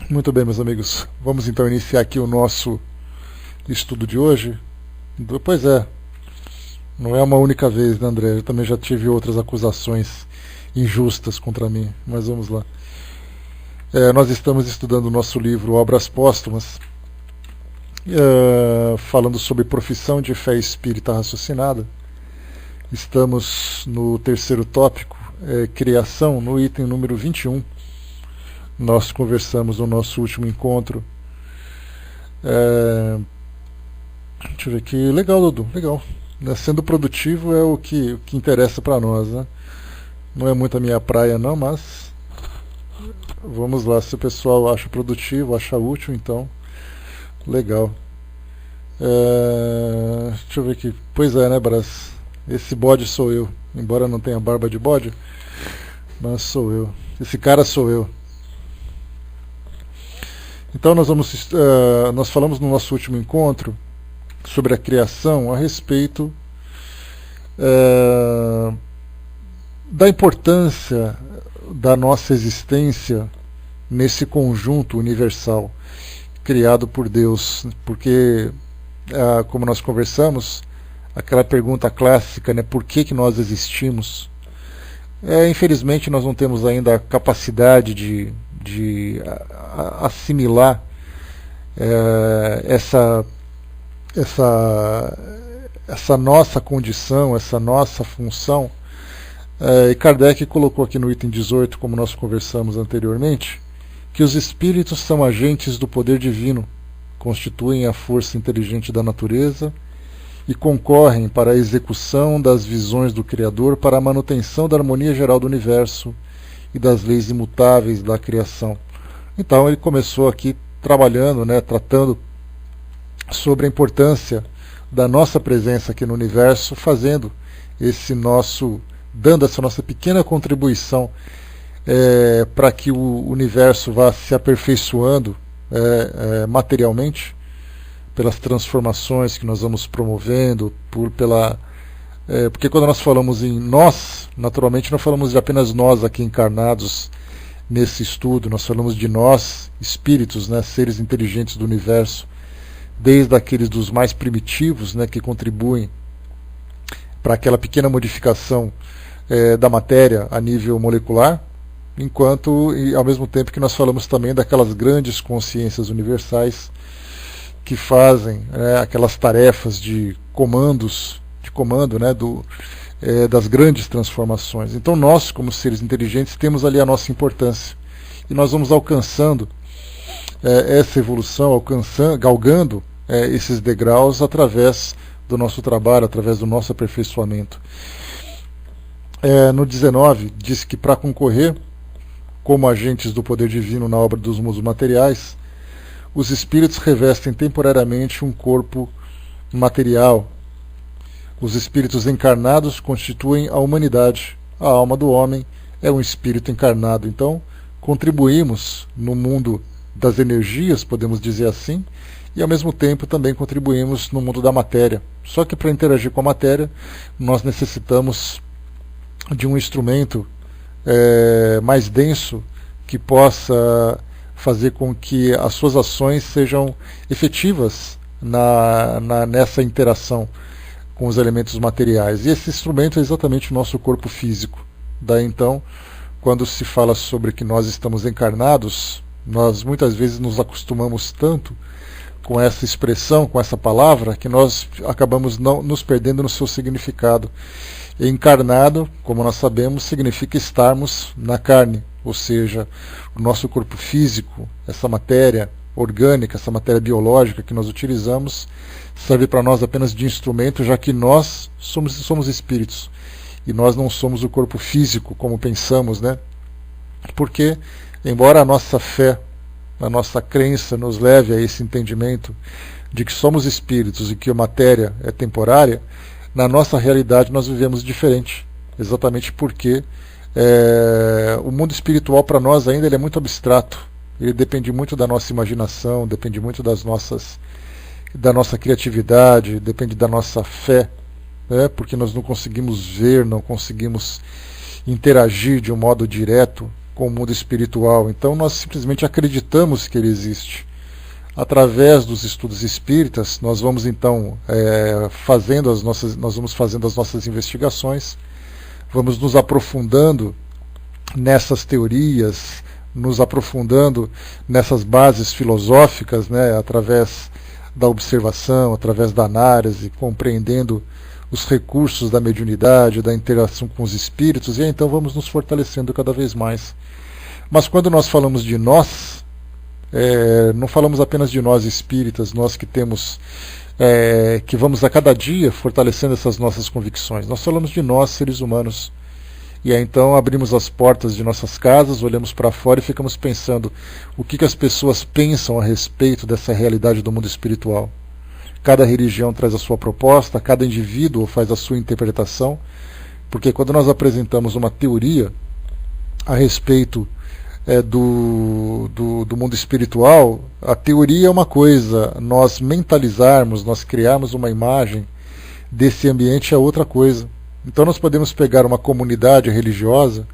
Muito bem, meus amigos. Vamos então iniciar aqui o nosso estudo de hoje. Pois é, não é uma única vez, né, André? Eu também já tive outras acusações injustas contra mim, mas vamos lá. Nós estamos estudando o nosso livro Obras Póstumas, falando sobre profissão de fé espírita raciocinada. Estamos no terceiro tópico, criação, no item número 21. Nós conversamos no nosso último encontro. Deixa eu ver aqui. Legal, Dudu, legal. Sendo produtivo é o que interessa para nós, né? Não é muito a minha praia não, mas vamos lá, se o pessoal acha produtivo, acha útil, então legal. Deixa eu ver aqui. Pois é, né, Brás? Esse bode sou eu. Embora não tenha barba de bode, mas sou eu. Esse cara sou eu. Então nós falamos no nosso último encontro sobre a criação a respeito da importância da nossa existência nesse conjunto universal criado por Deus, porque como nós conversamos, aquela pergunta clássica, né, por que nós existimos? Infelizmente nós não temos ainda a capacidade de assimilar essa nossa condição, essa nossa função. E Kardec colocou aqui no item 18, como nós conversamos anteriormente, que os espíritos são agentes do poder divino, constituem a força inteligente da natureza e concorrem para a execução das visões do Criador para a manutenção da harmonia geral do universo e das leis imutáveis da criação. Então ele começou aqui trabalhando, né, tratando sobre a importância da nossa presença aqui no universo, dando essa nossa pequena contribuição para que o universo vá se aperfeiçoando materialmente, pelas transformações que nós vamos promovendo, porque quando nós falamos em nós, naturalmente não falamos de apenas nós aqui encarnados nesse estudo, nós falamos de nós, espíritos, né, seres inteligentes do universo, desde aqueles dos mais primitivos, né, que contribuem para aquela pequena modificação da matéria a nível molecular, e ao mesmo tempo que nós falamos também daquelas grandes consciências universais que fazem aquelas tarefas de comando, né, das grandes transformações. Então nós, como seres inteligentes, temos ali a nossa importância. E nós vamos alcançando essa evolução, galgando esses degraus através do nosso trabalho, através do nosso aperfeiçoamento. No 19, diz que para concorrer como agentes do poder divino na obra dos mundos materiais, os espíritos revestem temporariamente um corpo material. Os espíritos encarnados constituem a humanidade. A alma do homem é um espírito encarnado. Então, contribuímos no mundo das energias, podemos dizer assim, e ao mesmo tempo também contribuímos no mundo da matéria. Só que para interagir com a matéria, nós necessitamos de um instrumento mais denso que possa fazer com que as suas ações sejam efetivas nessa interação com os elementos materiais. E esse instrumento é exatamente o nosso corpo físico. Daí então, quando se fala sobre que nós estamos encarnados, nós muitas vezes nos acostumamos tanto com essa expressão, com essa palavra, que nós acabamos nos perdendo no seu significado. Encarnado, como nós sabemos, significa estarmos na carne, ou seja, o nosso corpo físico, essa matéria orgânica, essa matéria biológica que nós utilizamos, serve para nós apenas de instrumento, já que nós somos espíritos e nós não somos o corpo físico como pensamos, né? Porque, embora a nossa fé, a nossa crença nos leve a esse entendimento de que somos espíritos e que a matéria é temporária, na nossa realidade nós vivemos diferente, exatamente porque o mundo espiritual para nós ainda ele é muito abstrato, ele depende muito da nossa imaginação, depende muito da nossa criatividade, depende da nossa fé, porque nós não conseguimos ver, não conseguimos interagir de um modo direto com o mundo espiritual. Então nós simplesmente acreditamos que ele existe. Através dos estudos espíritas, nós vamos então nós vamos fazendo as nossas investigações, vamos nos aprofundando nessas teorias, nos aprofundando nessas bases filosóficas, né, através da observação, através da análise, compreendendo os recursos da mediunidade, da interação com os espíritos, e aí, então vamos nos fortalecendo cada vez mais. Mas quando nós falamos de nós, não falamos apenas de nós espíritas, nós que temos, que vamos a cada dia fortalecendo essas nossas convicções. Nós falamos de nós, seres humanos. E aí então abrimos as portas de nossas casas, olhamos para fora e ficamos pensando o que as pessoas pensam a respeito dessa realidade do mundo espiritual. Cada religião traz a sua proposta, cada indivíduo faz a sua interpretação, porque quando nós apresentamos uma teoria a respeito do mundo espiritual, a teoria é uma coisa, nós mentalizarmos, nós criarmos uma imagem desse ambiente é outra coisa. Então nós podemos pegar uma comunidade religiosa,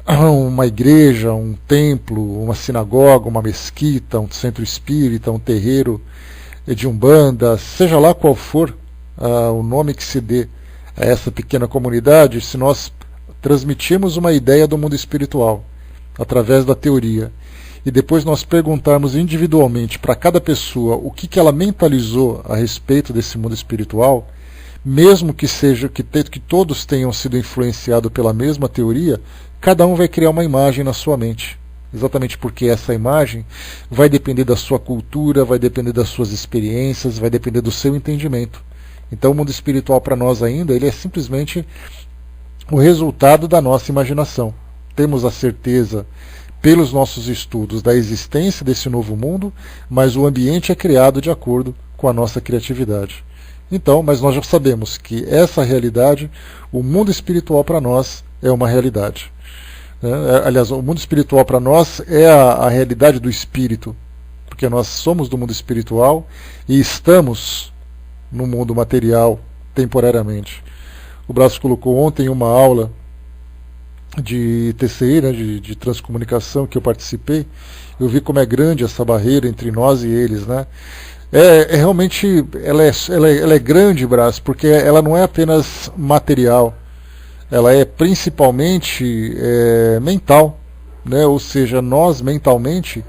uma igreja, um templo, uma sinagoga, uma mesquita, um centro espírita, um terreiro de umbanda, seja lá qual for o nome que se dê a essa pequena comunidade, se nós transmitirmos uma ideia do mundo espiritual através da teoria e depois nós perguntarmos individualmente para cada pessoa o que ela mentalizou a respeito desse mundo espiritual, mesmo que seja que todos tenham sido influenciados pela mesma teoria, cada um vai criar uma imagem na sua mente. Exatamente porque essa imagem vai depender da sua cultura, vai depender das suas experiências, vai depender do seu entendimento. Então o mundo espiritual para nós ainda, ele é simplesmente o resultado da nossa imaginação. Temos a certeza, pelos nossos estudos, da existência desse novo mundo, mas o ambiente é criado de acordo com a nossa criatividade. Então, mas nós já sabemos que essa realidade, o mundo espiritual para nós é uma realidade. Aliás, o mundo espiritual para nós é a realidade do espírito, porque nós somos do mundo espiritual e estamos no mundo material temporariamente. O Brás colocou ontem uma aula de TCI, né, de transcomunicação, que eu participei. Eu vi como é grande essa barreira entre nós e eles, né? Realmente, ela é grande, Brás, porque ela não é apenas material, ela é principalmente mental, né? Ou seja, nós mentalmente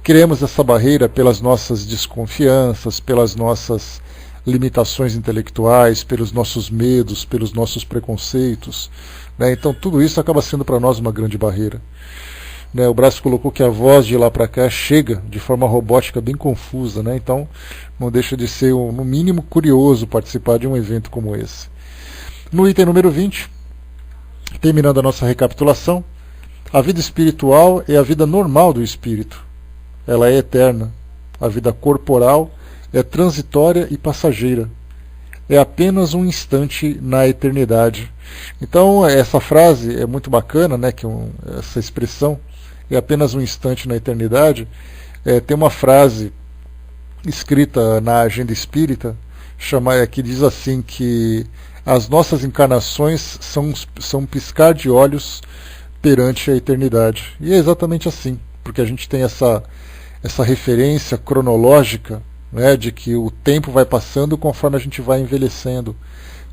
criamos essa barreira pelas nossas desconfianças, pelas nossas limitações intelectuais, pelos nossos medos, pelos nossos preconceitos, né? Então tudo isso acaba sendo para nós uma grande barreira. O Brás colocou que a voz de lá para cá chega de forma robótica bem confusa, né? Então não deixa de ser, no mínimo, curioso participar de um evento como esse. No item número 20, terminando a nossa recapitulação, a vida espiritual é a vida normal do espírito. Ela é eterna. A vida corporal é transitória e passageira. É apenas um instante na eternidade. Então essa frase é muito bacana, né? Essa expressão é apenas um instante na eternidade. Tem uma frase escrita na Agenda Espírita que diz assim que as nossas encarnações são um piscar de olhos perante a eternidade. E é exatamente assim, porque a gente tem essa referência cronológica, né, de que o tempo vai passando conforme a gente vai envelhecendo,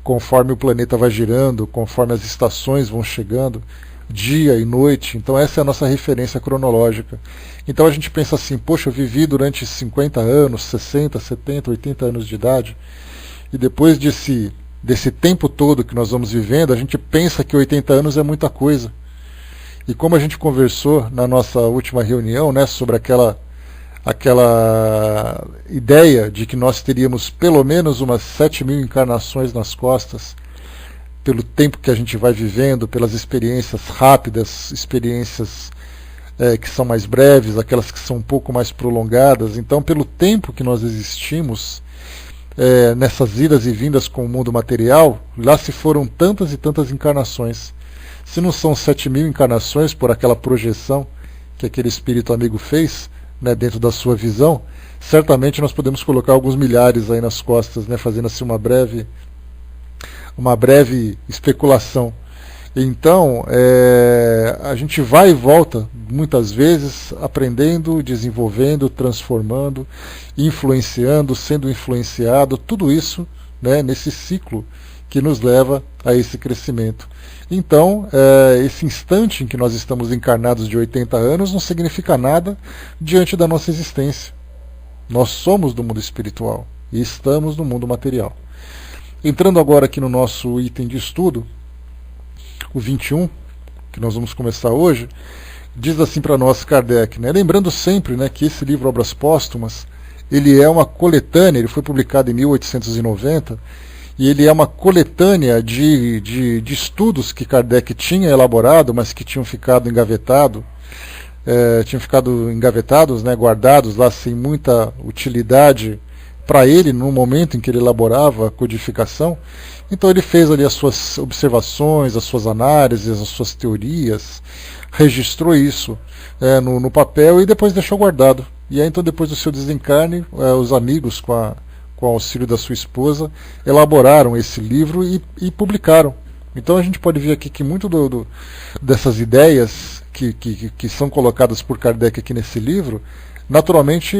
conforme o planeta vai girando, conforme as estações vão chegando, dia e noite. Então essa é a nossa referência cronológica. Então a gente pensa assim, poxa, eu vivi durante 50 anos, 60, 70, 80 anos de idade, e depois desse tempo todo que nós vamos vivendo, a gente pensa que 80 anos é muita coisa. E como a gente conversou na nossa última reunião, né, sobre aquela ideia de que nós teríamos pelo menos umas 7.000 encarnações nas costas, pelo tempo que a gente vai vivendo, pelas experiências rápidas, experiências que são mais breves, aquelas que são um pouco mais prolongadas. Então, pelo tempo que nós existimos, nessas idas e vindas com o mundo material, lá se foram tantas e tantas encarnações. Se não são 7.000 encarnações por aquela projeção que aquele espírito amigo fez, né, dentro da sua visão, certamente nós podemos colocar alguns milhares aí nas costas, né, fazendo assim uma breve especulação. Então, a gente vai e volta, muitas vezes, aprendendo, desenvolvendo, transformando, influenciando, sendo influenciado, tudo isso, né, nesse ciclo que nos leva a esse crescimento. Então, esse instante em que nós estamos encarnados de 80 anos não significa nada diante da nossa existência. Nós somos do mundo espiritual e estamos no mundo material. Entrando agora aqui no nosso item de estudo, o 21, que nós vamos começar hoje, diz assim para nós Kardec, né? Lembrando sempre, né, que esse livro Obras Póstumas, ele é uma coletânea, ele foi publicado em 1890, e ele é uma coletânea de estudos que Kardec tinha elaborado, mas que tinham ficado engavetados, né, guardados lá sem muita utilidade para ele no momento em que ele elaborava a codificação. Então ele fez ali as suas observações, as suas análises, as suas teorias, registrou isso no papel e depois deixou guardado. E aí então depois do seu desencarne, os amigos, com o auxílio da sua esposa, elaboraram esse livro e publicaram. Então a gente pode ver aqui que muito dessas ideias que são colocadas por Kardec aqui nesse livro, naturalmente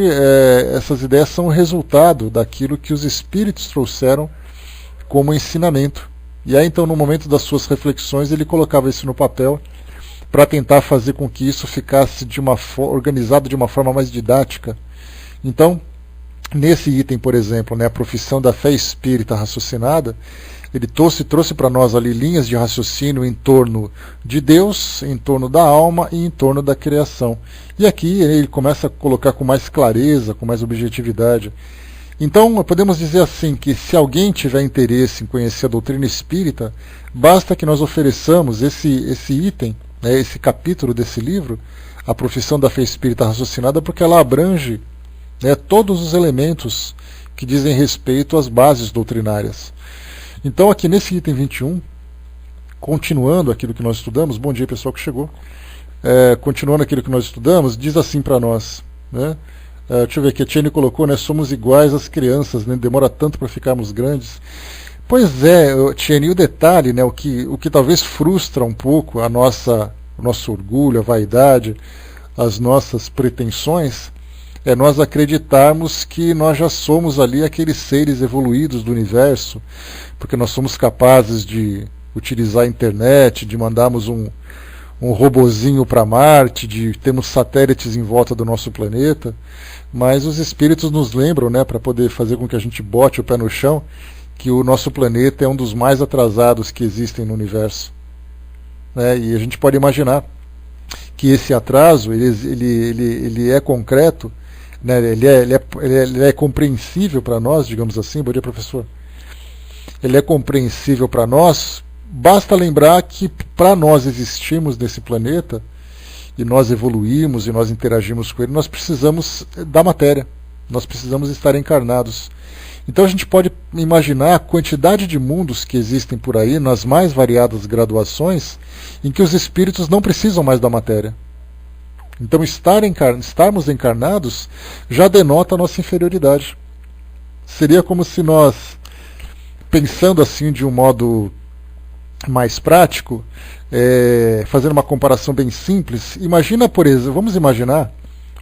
essas ideias são resultado daquilo que os espíritos trouxeram como ensinamento. E aí então no momento das suas reflexões ele colocava isso no papel para tentar fazer com que isso ficasse organizado de uma forma mais didática. Então, nesse item, por exemplo, né, a profissão da fé espírita raciocinada, ele trouxe para nós ali linhas de raciocínio em torno de Deus, em torno da alma e em torno da criação. E aqui ele começa a colocar com mais clareza, com mais objetividade. Então, podemos dizer assim, que se alguém tiver interesse em conhecer a doutrina espírita, basta que nós ofereçamos esse item, né, esse capítulo desse livro, a profissão da fé espírita raciocinada, porque ela abrange, né, todos os elementos que dizem respeito às bases doutrinárias. Então, aqui nesse item 21, continuando aquilo que nós estudamos, bom dia pessoal que chegou, continuando aquilo que nós estudamos, diz assim para nós, né? Deixa eu ver aqui, a Tiene colocou, né, somos iguais às crianças, né, demora tanto para ficarmos grandes. Pois é, Tiene, o detalhe, né, o que talvez frustra um pouco o nosso orgulho, a vaidade, as nossas pretensões, é nós acreditarmos que nós já somos ali aqueles seres evoluídos do universo, porque nós somos capazes de utilizar a internet, de mandarmos um robozinho para Marte, de termos satélites em volta do nosso planeta, mas os espíritos nos lembram, né, para poder fazer com que a gente bote o pé no chão, que o nosso planeta é um dos mais atrasados que existem no universo. E a gente pode imaginar que esse atraso ele é concreto, né, ele é compreensível para nós, digamos assim. Bom dia, professor. Ele é compreensível para nós. Basta lembrar que para nós existirmos nesse planeta, e nós evoluirmos e nós interagimos com ele, nós precisamos da matéria, nós precisamos estar encarnados. Então a gente pode imaginar a quantidade de mundos que existem por aí, nas mais variadas graduações, em que os espíritos não precisam mais da matéria. Então estarmos encarnados já denota a nossa inferioridade. Seria como se nós, pensando assim de um modo mais prático, fazendo uma comparação bem simples, imagina, por exemplo, vamos imaginar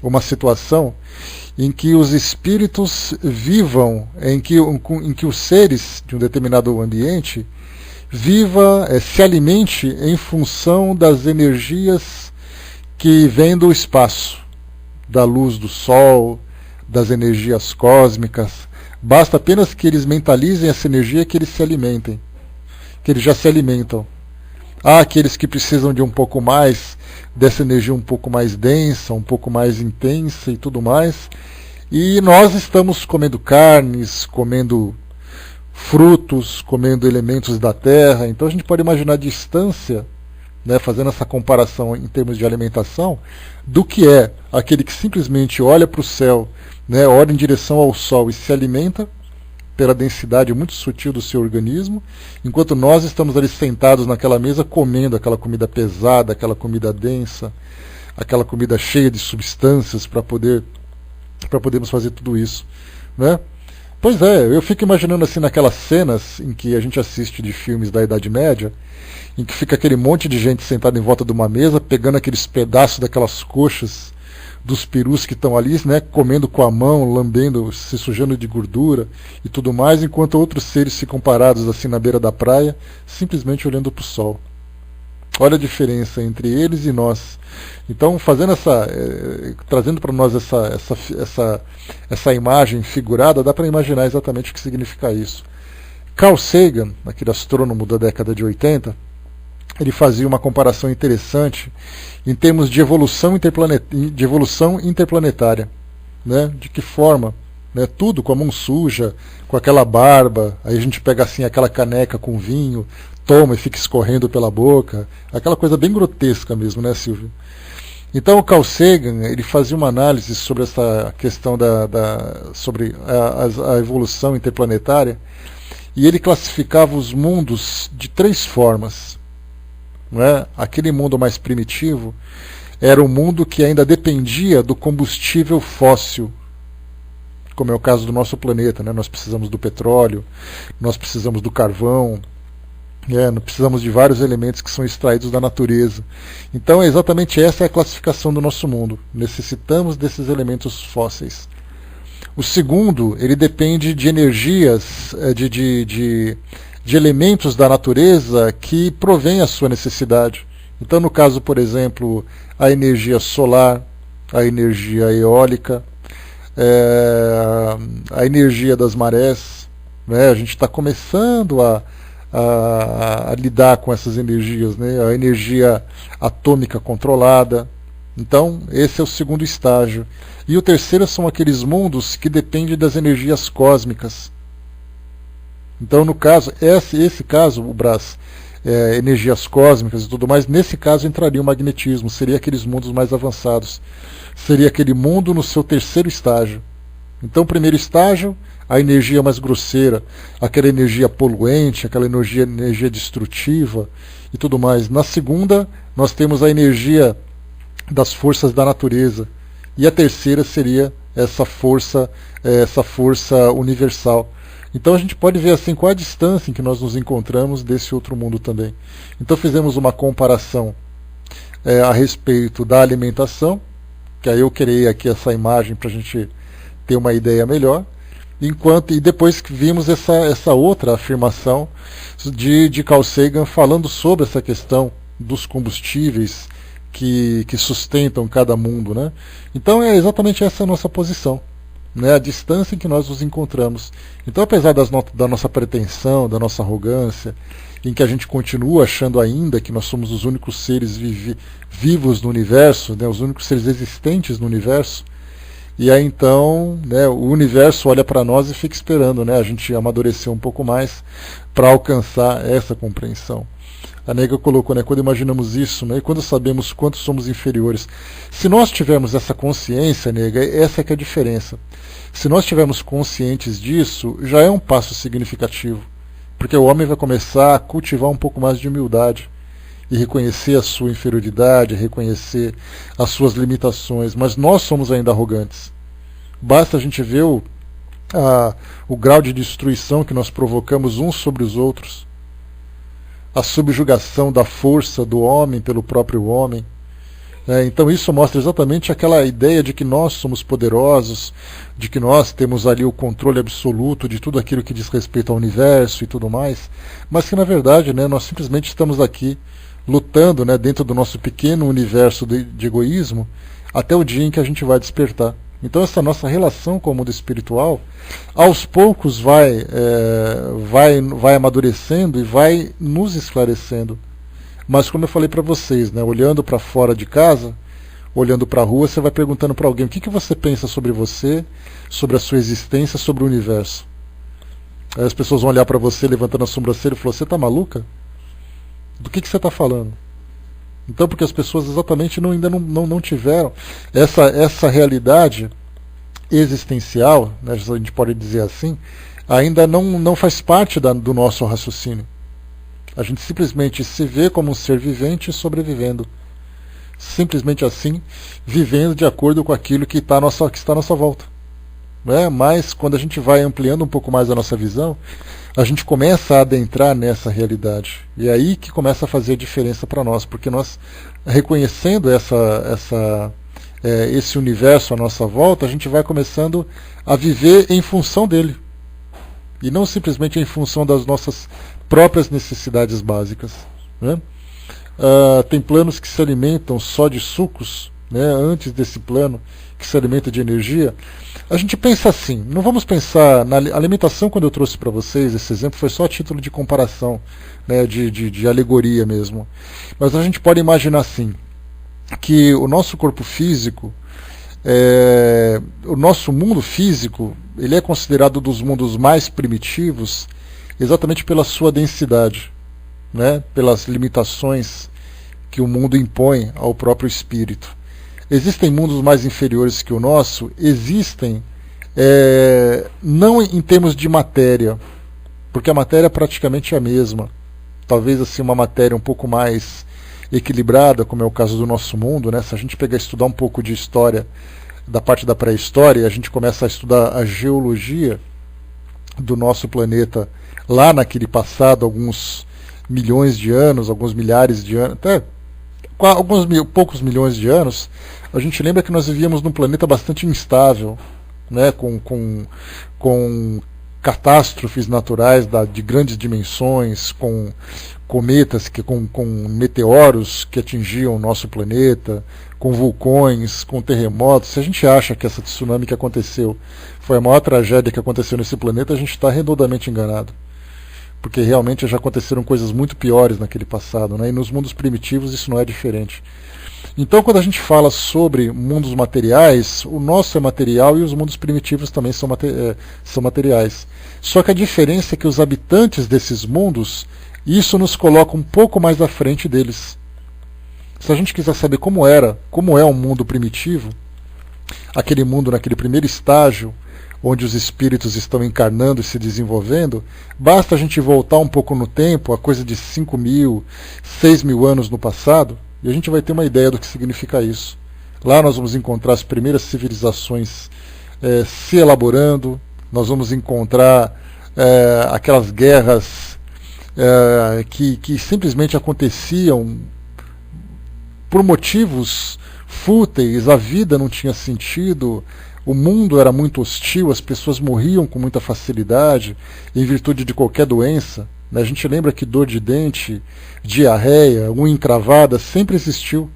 uma situação em que os espíritos vivam, em que os seres de um determinado ambiente se alimente em função das energias que vêm do espaço, da luz do sol, das energias cósmicas. Basta apenas que eles mentalizem essa energia, que eles se alimentem, que eles já se alimentam. Há aqueles que precisam de um pouco mais dessa energia um pouco mais densa, um pouco mais intensa e tudo mais. E nós estamos comendo carnes, comendo frutos, comendo elementos da terra. Então a gente pode imaginar a distância, né, fazendo essa comparação em termos de alimentação, do que é aquele que simplesmente olha para o céu, né, olha em direção ao sol e se alimenta pela densidade muito sutil do seu organismo, enquanto nós estamos ali sentados naquela mesa comendo aquela comida pesada, aquela comida densa, aquela comida cheia de substâncias para podermos fazer tudo isso, né? Pois é, eu fico imaginando assim naquelas cenas em que a gente assiste de filmes da Idade Média, em que fica aquele monte de gente sentada em volta de uma mesa, pegando aqueles pedaços daquelas coxas dos perus que estão ali, né, comendo com a mão, lambendo, se sujando de gordura e tudo mais, enquanto outros seres ficam parados assim na beira da praia, simplesmente olhando para o sol. Olha a diferença entre eles e nós. Então, fazendo trazendo para nós essa imagem figurada, dá para imaginar exatamente o que significa isso. Carl Sagan, aquele astrônomo da década de 80, ele fazia uma comparação interessante em termos de evolução interplanetária. Né? De que forma? Né? Tudo com a mão suja, com aquela barba, aí a gente pega assim aquela caneca com vinho, toma e fica escorrendo pela boca, aquela coisa bem grotesca mesmo, né, Silvio? Então o Carl Sagan, ele fazia uma análise sobre essa questão sobre a evolução interplanetária, e ele classificava os mundos de 3 formas. Não é? Aquele mundo mais primitivo era um mundo que ainda dependia do combustível fóssil, como é o caso do nosso planeta, né? Nós precisamos do petróleo, nós precisamos do carvão, nós precisamos de vários elementos que são extraídos da natureza. Então, exatamente essa é a classificação do nosso mundo. Necessitamos desses elementos fósseis. O segundo, ele depende de energias, de elementos da natureza que provém a sua necessidade. Então, no caso, por exemplo, a energia solar, a energia eólica, a energia das marés. Né? A gente está começando a lidar com essas energias, né? A energia atômica controlada. Então, esse é o segundo estágio. E o terceiro são aqueles mundos que dependem das energias cósmicas. Então, no caso, esse caso, o Brás, energias cósmicas e tudo mais, nesse caso entraria o magnetismo, seria aqueles mundos mais avançados. Seria aquele mundo no seu terceiro estágio. Então, o primeiro estágio, a energia mais grosseira, aquela energia poluente, aquela energia destrutiva e tudo mais. Na segunda, nós temos a energia das forças da natureza. E a terceira seria essa força universal. Então a gente pode ver assim qual a distância em que nós nos encontramos desse outro mundo também. Então fizemos uma comparação a respeito da alimentação, que aí eu criei aqui essa imagem para a gente ter uma ideia melhor. E depois que vimos essa outra afirmação de Carl Sagan falando sobre essa questão dos combustíveis que sustentam cada mundo. Né? Então é exatamente essa a nossa posição, né? A distância em que nós nos encontramos. Então, apesar da nossa pretensão, da nossa arrogância, em que a gente continua achando ainda que nós somos os únicos seres vivos no universo, né? Os únicos seres existentes no universo, e aí então, né, o universo olha para nós e fica esperando, né, a gente amadurecer um pouco mais para alcançar essa compreensão. A Nega colocou, né, quando imaginamos isso, né, e quando sabemos quanto somos inferiores. Se nós tivermos essa consciência, Nega, essa é que é a diferença. Se nós estivermos conscientes disso, já é um passo significativo. Porque o homem vai começar a cultivar um pouco mais de humildade. E reconhecer a sua inferioridade, reconhecer as suas limitações, mas nós somos ainda arrogantes. Basta a gente ver o grau de destruição que nós provocamos uns sobre os outros, a subjugação da força do homem pelo próprio homem. Então isso mostra exatamente aquela ideia de que nós somos poderosos, de que nós temos ali o controle absoluto de tudo aquilo que diz respeito ao universo e tudo mais, mas que na verdade, né, nós simplesmente estamos aqui lutando, né, dentro do nosso pequeno universo de egoísmo, até o dia em que a gente vai despertar. Então essa nossa relação com o mundo espiritual, aos poucos vai amadurecendo e vai nos esclarecendo. Mas como eu falei para vocês, né, olhando para fora de casa, olhando para a rua, você vai perguntando para alguém o que você pensa sobre você, sobre a sua existência, sobre o universo. Aí as pessoas vão olhar para você levantando a sobrancelha e falar: você está maluca? Do que você está falando? Então, porque as pessoas exatamente ainda não tiveram essa realidade existencial, né, a gente pode dizer assim, ainda não faz parte do nosso raciocínio. A gente simplesmente se vê como um ser vivente sobrevivendo. Simplesmente assim, vivendo de acordo com aquilo que está à nossa volta. né? Mas quando a gente vai ampliando um pouco mais a nossa visão, a gente começa a adentrar nessa realidade. E é aí que começa a fazer a diferença para nós, porque nós, reconhecendo esse universo à nossa volta, a gente vai começando a viver em função dele. E não simplesmente em função das nossas próprias necessidades básicas, né? Tem planos que se alimentam só de sucos, né? Antes desse plano que se alimenta de energia. A gente pensa assim, não vamos pensar na alimentação. Quando eu trouxe para vocês esse exemplo, foi só a título de comparação, né? de alegoria mesmo. Mas a gente pode imaginar assim, que o nosso corpo físico, o nosso mundo físico, ele é considerado dos mundos mais primitivos exatamente pela sua densidade, né? Pelas limitações que o mundo impõe ao próprio espírito. Existem mundos mais inferiores que o nosso? Existem, não em termos de matéria, porque a matéria é praticamente a mesma. Talvez assim uma matéria um pouco mais equilibrada, como é o caso do nosso mundo, né? Se a gente pegar e estudar um pouco de história, da parte da pré-história, a gente começa a estudar a geologia do nosso planeta lá naquele passado, alguns milhões de anos, alguns milhares de anos, até poucos milhões de anos, a gente lembra que nós vivíamos num planeta bastante instável, né? Com catástrofes naturais de grandes dimensões, com cometas, com meteoros que atingiam o nosso planeta, com vulcões, com terremotos. Se a gente acha que essa tsunami que aconteceu foi a maior tragédia que aconteceu nesse planeta, a gente está redondamente enganado. Porque realmente já aconteceram coisas muito piores naquele passado, né? E nos mundos primitivos isso não é diferente. Então, quando a gente fala sobre mundos materiais, o nosso é material e os mundos primitivos também são materiais. Só que a diferença é que os habitantes desses mundos, isso nos coloca um pouco mais à frente deles. Se a gente quiser saber como é um mundo primitivo, aquele mundo naquele primeiro estágio, onde os espíritos estão encarnando e se desenvolvendo, basta a gente voltar um pouco no tempo, a coisa de 5.000, 6.000 anos no passado, e a gente vai ter uma ideia do que significa isso. Lá nós vamos encontrar as primeiras civilizações se elaborando, nós vamos encontrar aquelas guerras que simplesmente aconteciam por motivos fúteis, a vida não tinha sentido, o mundo era muito hostil, as pessoas morriam com muita facilidade em virtude de qualquer doença. A gente lembra que dor de dente, diarreia, unha encravada sempre existiu.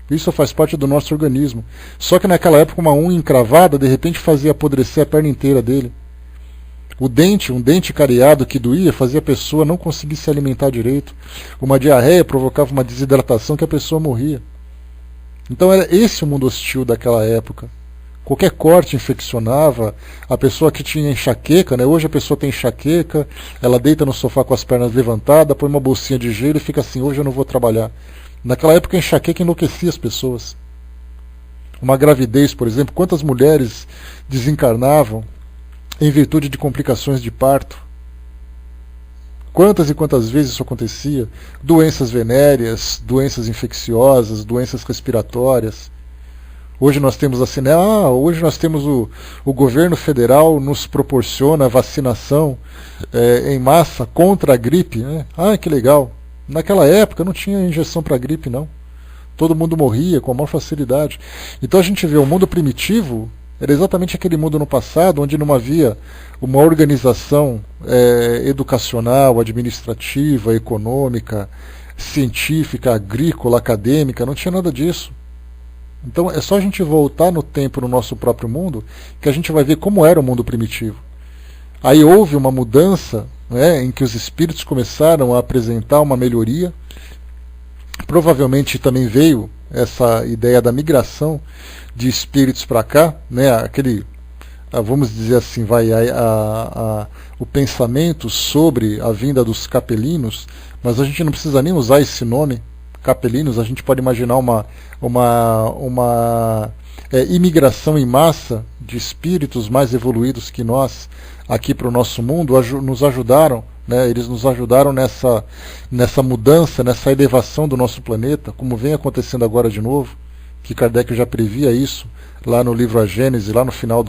Isso faz parte do nosso organismo. Só que naquela época uma unha encravada de repente fazia apodrecer a perna inteira dele. Um dente cariado que doía, fazia a pessoa não conseguir se alimentar direito. Uma diarreia provocava uma desidratação que a pessoa morria. Então era esse o mundo hostil daquela época. Qualquer corte infeccionava, a pessoa que tinha enxaqueca, né? Hoje a pessoa tem enxaqueca, ela deita no sofá com as pernas levantadas, põe uma bolsinha de gelo e fica assim, hoje eu não vou trabalhar. Naquela época a enxaqueca enlouquecia as pessoas. Uma gravidez, por exemplo, quantas mulheres desencarnavam em virtude de complicações de parto? Quantas e quantas vezes isso acontecia? Doenças venéreas, doenças infecciosas, doenças respiratórias. Hoje nós temos assim, né? Hoje nós temos o governo federal nos proporciona vacinação em massa contra a gripe, né? Que legal. Naquela época não tinha injeção para gripe, não. Todo mundo morria com a maior facilidade. Então a gente vê o mundo primitivo, era exatamente aquele mundo no passado, onde não havia uma organização educacional, administrativa, econômica, científica, agrícola, acadêmica, não tinha nada disso. Então é só a gente voltar no tempo no nosso próprio mundo que a gente vai ver como era o mundo primitivo. Aí houve uma mudança, né, em que os espíritos começaram a apresentar uma melhoria. Provavelmente também veio essa ideia da migração de espíritos para cá, né, vamos dizer assim, o pensamento sobre a vinda dos capelinos, mas a gente não precisa nem usar esse nome, capelinos, a gente pode imaginar uma imigração em massa de espíritos mais evoluídos que nós aqui para o nosso mundo, nos ajudaram, né, eles nos ajudaram nessa mudança, nessa elevação do nosso planeta, como vem acontecendo agora de novo, que Kardec já previa isso lá no livro A Gênese, lá no final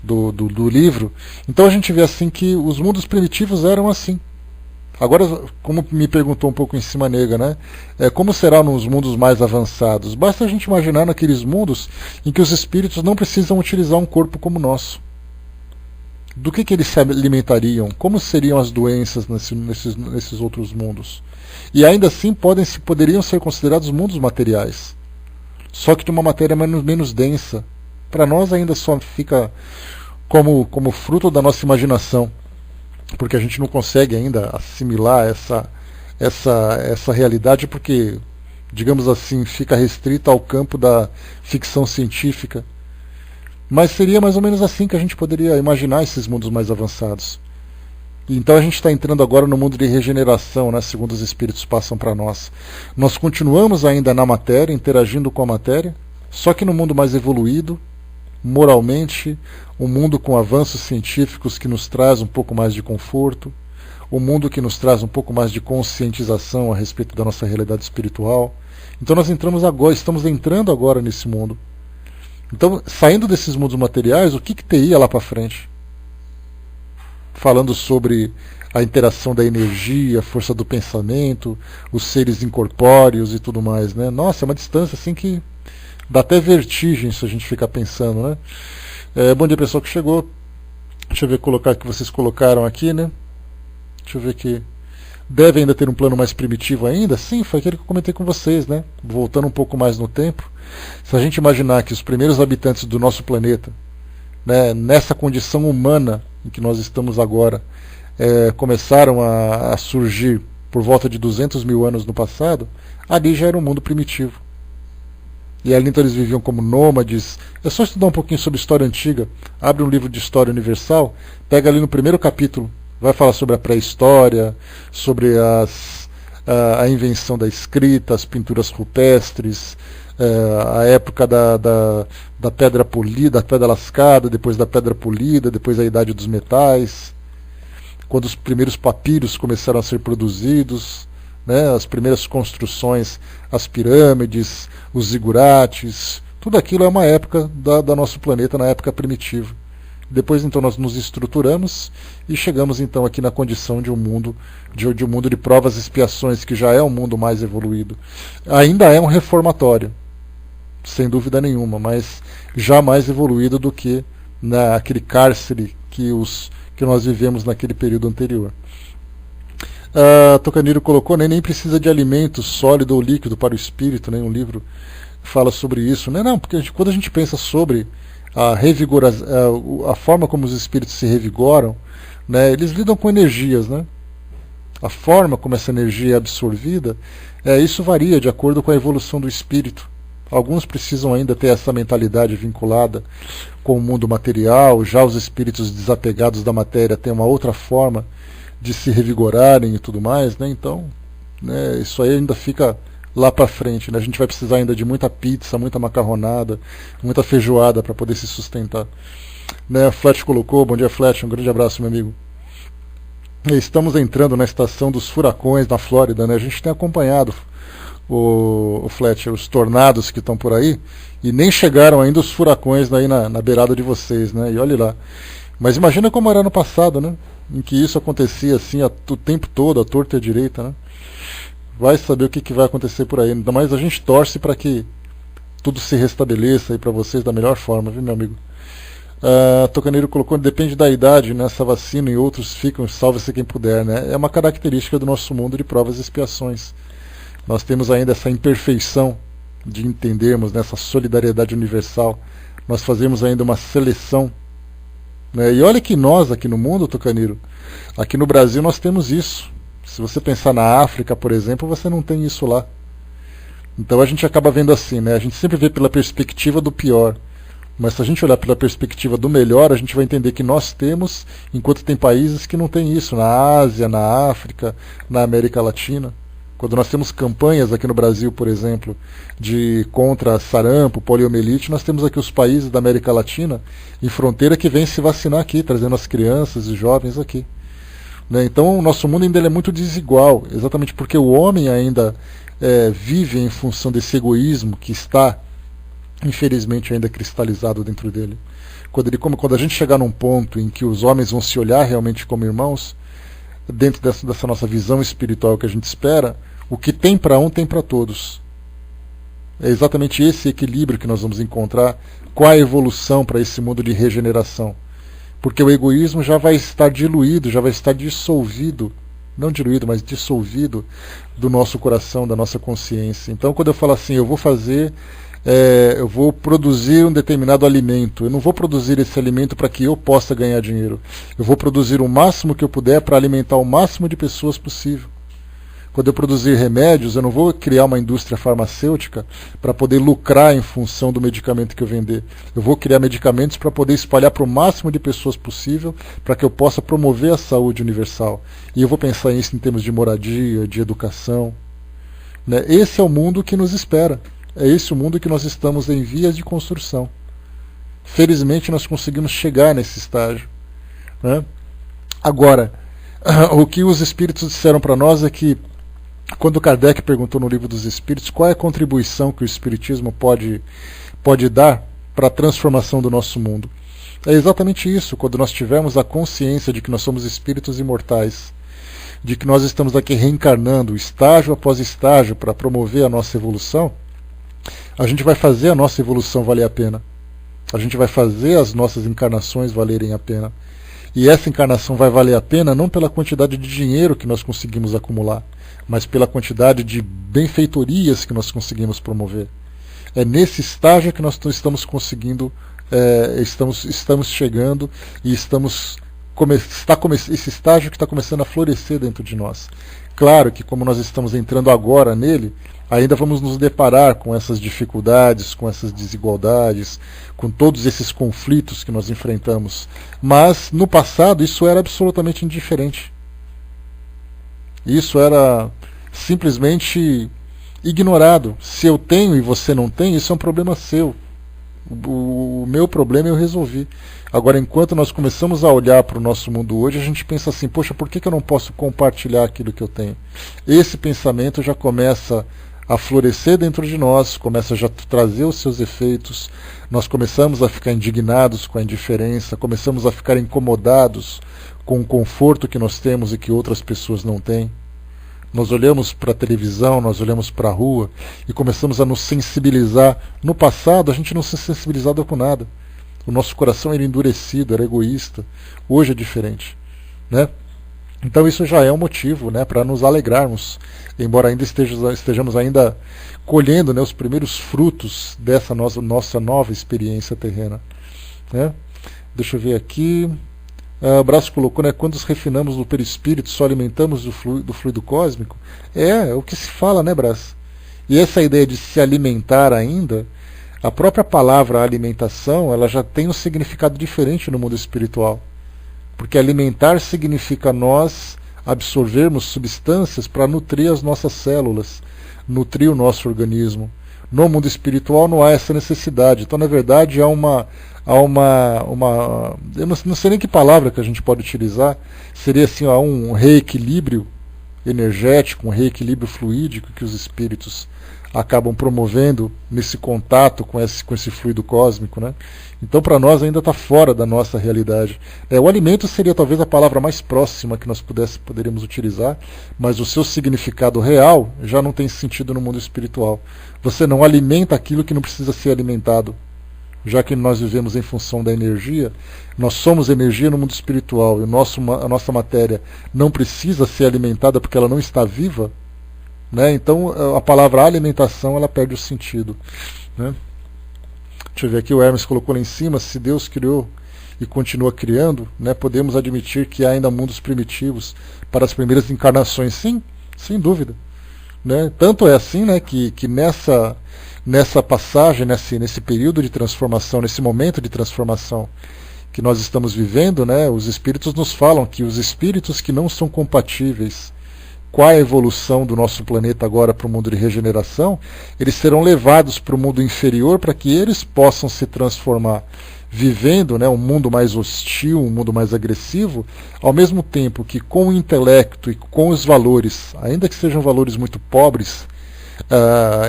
do livro. Então a gente vê assim que os mundos primitivos eram assim. Agora, como me perguntou um pouco em cima nega, né? Como será nos mundos mais avançados? Basta a gente imaginar naqueles mundos em que os espíritos não precisam utilizar um corpo como o nosso. Do que eles se alimentariam? Como seriam as doenças nesses outros mundos? E ainda assim poderiam ser considerados mundos materiais. Só que de uma matéria menos densa. Para nós ainda só fica como fruto da nossa imaginação. Porque a gente não consegue ainda assimilar essa realidade, porque, digamos assim, fica restrita ao campo da ficção científica. Mas seria mais ou menos assim que a gente poderia imaginar esses mundos mais avançados. Então a gente está entrando agora no mundo de regeneração, né, segundo os espíritos passam para nós. Nós continuamos ainda na matéria, interagindo com a matéria, só que no mundo mais evoluído, moralmente, um mundo com avanços científicos que nos traz um pouco mais de conforto, um mundo que nos traz um pouco mais de conscientização a respeito da nossa realidade espiritual. Então nós estamos entrando agora nesse mundo. Então, saindo desses mundos materiais, o que teria lá para frente? Falando sobre a interação da energia, a força do pensamento, os seres incorpóreos e tudo mais, né? Nossa, é uma distância assim que dá até vertigem se a gente ficar pensando, né? Bom dia, pessoal que chegou. Deixa eu ver colocar o que vocês colocaram aqui, né? Deixa eu ver aqui. Deve ainda ter um plano mais primitivo ainda? Sim, foi aquele que eu comentei com vocês, né? Voltando um pouco mais no tempo. Se a gente imaginar que os primeiros habitantes do nosso planeta, né, nessa condição humana em que nós estamos agora, começaram a surgir por volta de 200 mil anos no passado, ali já era um mundo primitivo. E ali então eles viviam como nômades. É só estudar um pouquinho sobre história antiga. Abre um livro de história universal, pega ali no primeiro capítulo, vai falar sobre a pré-história, sobre a invenção da escrita, as pinturas rupestres, a época da pedra polida, da pedra lascada, depois da pedra polida, depois a idade dos metais, quando os primeiros papiros começaram a ser produzidos, né, as primeiras construções, as pirâmides, os zigurates, tudo aquilo é uma época da nosso planeta, na época primitiva. Depois então nós nos estruturamos e chegamos então aqui na condição de um mundo de provas e expiações, que já é um mundo mais evoluído. Ainda é um reformatório, sem dúvida nenhuma, mas já mais evoluído do que aquele cárcere que nós vivemos naquele período anterior. Tocaniro colocou, nem precisa de alimento sólido ou líquido para o espírito, né? Um livro fala sobre isso, né? Não, porque quando a gente pensa sobre a forma como os espíritos se revigoram, né, eles lidam com energias, né? A forma como essa energia é absorvida, isso varia de acordo com a evolução do espírito. Alguns precisam ainda ter essa mentalidade vinculada com o mundo material, já os espíritos desapegados da matéria têm uma outra forma de se revigorarem e tudo mais, né? Então, né, isso aí ainda fica lá para frente, né? A gente vai precisar ainda de muita pizza, muita macarronada, muita feijoada para poder se sustentar, né? Flat colocou, bom dia Flat, um grande abraço, meu amigo. Estamos entrando na estação dos furacões na Flórida, né? A gente tem acompanhado o Fletcher, os tornados que estão por aí, e nem chegaram ainda os furacões aí na beirada de vocês, né? E olhe lá. Mas imagina como era no passado, né? Em que isso acontecia assim o tempo todo, à torta e à direita, né? Vai saber o que vai acontecer por aí. Ainda mais a gente torce para que tudo se restabeleça aí para vocês da melhor forma, viu, meu amigo? Tocaneiro colocou, depende da idade, né? Essa vacina e outros ficam, salve-se quem puder, né? É uma característica do nosso mundo de provas e expiações. Nós temos ainda essa imperfeição de entendermos nessa solidariedade universal. Nós fazemos ainda uma seleção, né? E olha que nós aqui no mundo, Tocaniro, aqui no Brasil nós temos isso. Se você pensar na África, por exemplo, você não tem isso lá. Então a gente acaba vendo assim, né? A gente sempre vê pela perspectiva do pior. Mas se a gente olhar pela perspectiva do melhor, a gente vai entender que nós temos, enquanto tem países que não têm isso, na Ásia, na África, na América Latina. Quando nós temos campanhas aqui no Brasil, por exemplo, contra sarampo, poliomielite, nós temos aqui os países da América Latina em fronteira que vêm se vacinar aqui, trazendo as crianças e jovens aqui. Né? Então o nosso mundo ainda é muito desigual, exatamente porque o homem ainda vive em função desse egoísmo que está, infelizmente, ainda cristalizado dentro dele. Quando a gente chegar num ponto em que os homens vão se olhar realmente como irmãos, dentro dessa nossa visão espiritual que a gente espera, o que tem para um tem para todos. É exatamente esse equilíbrio que nós vamos encontrar com a evolução para esse mundo de regeneração. Porque o egoísmo já vai estar diluído, já vai estar dissolvido, não diluído, mas dissolvido do nosso coração, da nossa consciência. Então, quando eu falo assim, eu vou produzir um determinado alimento, eu não vou produzir esse alimento para que eu possa ganhar dinheiro. Eu vou produzir o máximo que eu puder para alimentar o máximo de pessoas possível. Quando eu produzir remédios, eu não vou criar uma indústria farmacêutica para poder lucrar em função do medicamento que eu vender. Eu vou criar medicamentos para poder espalhar para o máximo de pessoas possível, para que eu possa promover a saúde universal. E eu vou pensar isso em termos de moradia, de educação. Né? Esse é o mundo que nos espera. É esse o mundo que nós estamos em vias de construção. Felizmente nós conseguimos chegar nesse estágio. Né? Agora, o que os espíritos disseram para nós é que, quando Kardec perguntou no Livro dos Espíritos qual é a contribuição que o Espiritismo pode dar para a transformação do nosso mundo, é exatamente isso. Quando nós tivermos a consciência de que nós somos espíritos imortais, de que nós estamos aqui reencarnando estágio após estágio para promover a nossa evolução, a gente vai fazer a nossa evolução valer a pena. A gente vai fazer as nossas encarnações valerem a pena. E essa encarnação vai valer a pena não pela quantidade de dinheiro que nós conseguimos acumular, mas pela quantidade de benfeitorias que nós conseguimos promover. É nesse estágio que nós estamos conseguindo, estamos chegando e esse estágio que está começando a florescer dentro de nós. Claro que, como nós estamos entrando agora nele, ainda vamos nos deparar com essas dificuldades, com essas desigualdades, com todos esses conflitos que nós enfrentamos. Mas, no passado, isso era absolutamente indiferente. Isso era simplesmente ignorado. Se eu tenho e você não tem, isso é um problema seu. O meu problema eu resolvi. Agora, enquanto nós começamos a olhar para o nosso mundo hoje, a gente pensa assim, poxa, por que eu não posso compartilhar aquilo que eu tenho? Esse pensamento já começa a florescer dentro de nós, começa já a trazer os seus efeitos, nós começamos a ficar indignados com a indiferença, começamos a ficar incomodados com o conforto que nós temos e que outras pessoas não têm. Nós olhamos para a televisão, nós olhamos para a rua e começamos a nos sensibilizar. No passado a gente não se sensibilizava com nada. O nosso coração era endurecido, era egoísta. Hoje é diferente, né? Então isso já é um motivo, né, para nos alegrarmos, embora ainda estejamos ainda colhendo, né, os primeiros frutos dessa nossa nova experiência terrena. Né? Deixa eu ver aqui. O Braço colocou, né, quando nos refinamos no perispírito, só alimentamos do fluido cósmico. É o que se fala, né, Braço? E essa ideia de se alimentar ainda, a própria palavra alimentação, ela já tem um significado diferente no mundo espiritual. Porque alimentar significa nós absorvermos substâncias para nutrir as nossas células, nutrir o nosso organismo. No mundo espiritual não há essa necessidade. Então, na verdade, eu não sei nem que palavra que a gente pode utilizar, seria assim, um reequilíbrio energético, um reequilíbrio fluídico que os espíritos acabam promovendo nesse contato com esse fluido cósmico, né? Então, para nós ainda está fora da nossa realidade. O alimento seria talvez a palavra mais próxima que nós poderíamos utilizar, mas o seu significado real já não tem sentido no mundo espiritual. Você não alimenta aquilo que não precisa ser alimentado. Já que nós vivemos em função da energia, nós somos energia no mundo espiritual e a nossa matéria não precisa ser alimentada porque ela não está viva, né? Então a palavra alimentação ela perde o sentido, né? Deixa eu ver aqui, o Hermes colocou lá em cima, se Deus criou e continua criando, né, podemos admitir que há ainda mundos primitivos para as primeiras encarnações. Sim, sem dúvida. Né? Tanto é assim, né, que nessa passagem, nesse período de transformação, nesse momento de transformação que nós estamos vivendo, né, os espíritos nos falam que os espíritos que não são compatíveis com a evolução do nosso planeta agora para o mundo de regeneração, eles serão levados para o mundo inferior para que eles possam se transformar, vivendo, né, um mundo mais hostil, um mundo mais agressivo, ao mesmo tempo que com o intelecto e com os valores, ainda que sejam valores muito pobres,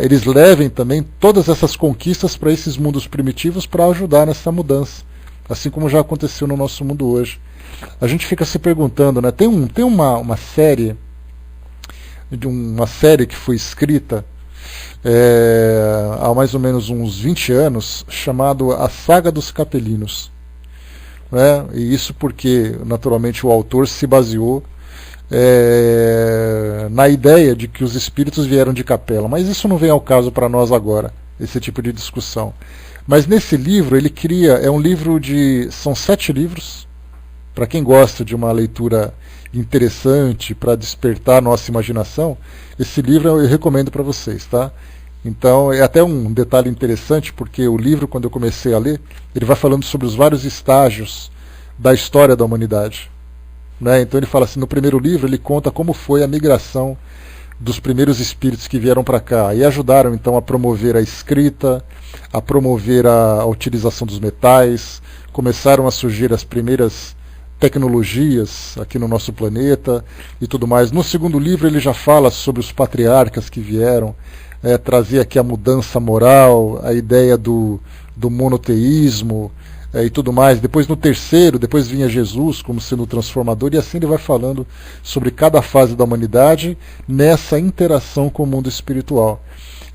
eles levem também todas essas conquistas para esses mundos primitivos para ajudar nessa mudança. assim como já aconteceu no nosso mundo hoje. A gente fica se perguntando, né? Tem uma série, que foi escrita há mais ou menos uns 20 anos, chamado A Saga dos Capelinos. Né? E isso porque, naturalmente, o autor se baseou na ideia de que os espíritos vieram de Capela. Mas isso não vem ao caso para nós agora, esse tipo de discussão. Mas nesse livro, ele cria, são 7 livros, para quem gosta de uma leitura interessante, para despertar a nossa imaginação, esse livro eu recomendo para vocês, tá? Então, é até um detalhe interessante, porque o livro, quando eu comecei a ler, ele vai falando sobre os vários estágios da história da humanidade. Né? Então ele fala assim, no primeiro livro ele conta como foi a migração dos primeiros espíritos que vieram para cá e ajudaram então a promover a escrita, a promover a utilização dos metais, começaram a surgir as primeiras tecnologias aqui no nosso planeta e tudo mais. No segundo livro ele já fala sobre os patriarcas que vieram trazer aqui a mudança moral, a ideia do monoteísmo e tudo mais. Depois no terceiro, depois vinha Jesus como sendo o transformador, e assim ele vai falando sobre cada fase da humanidade nessa interação com o mundo espiritual.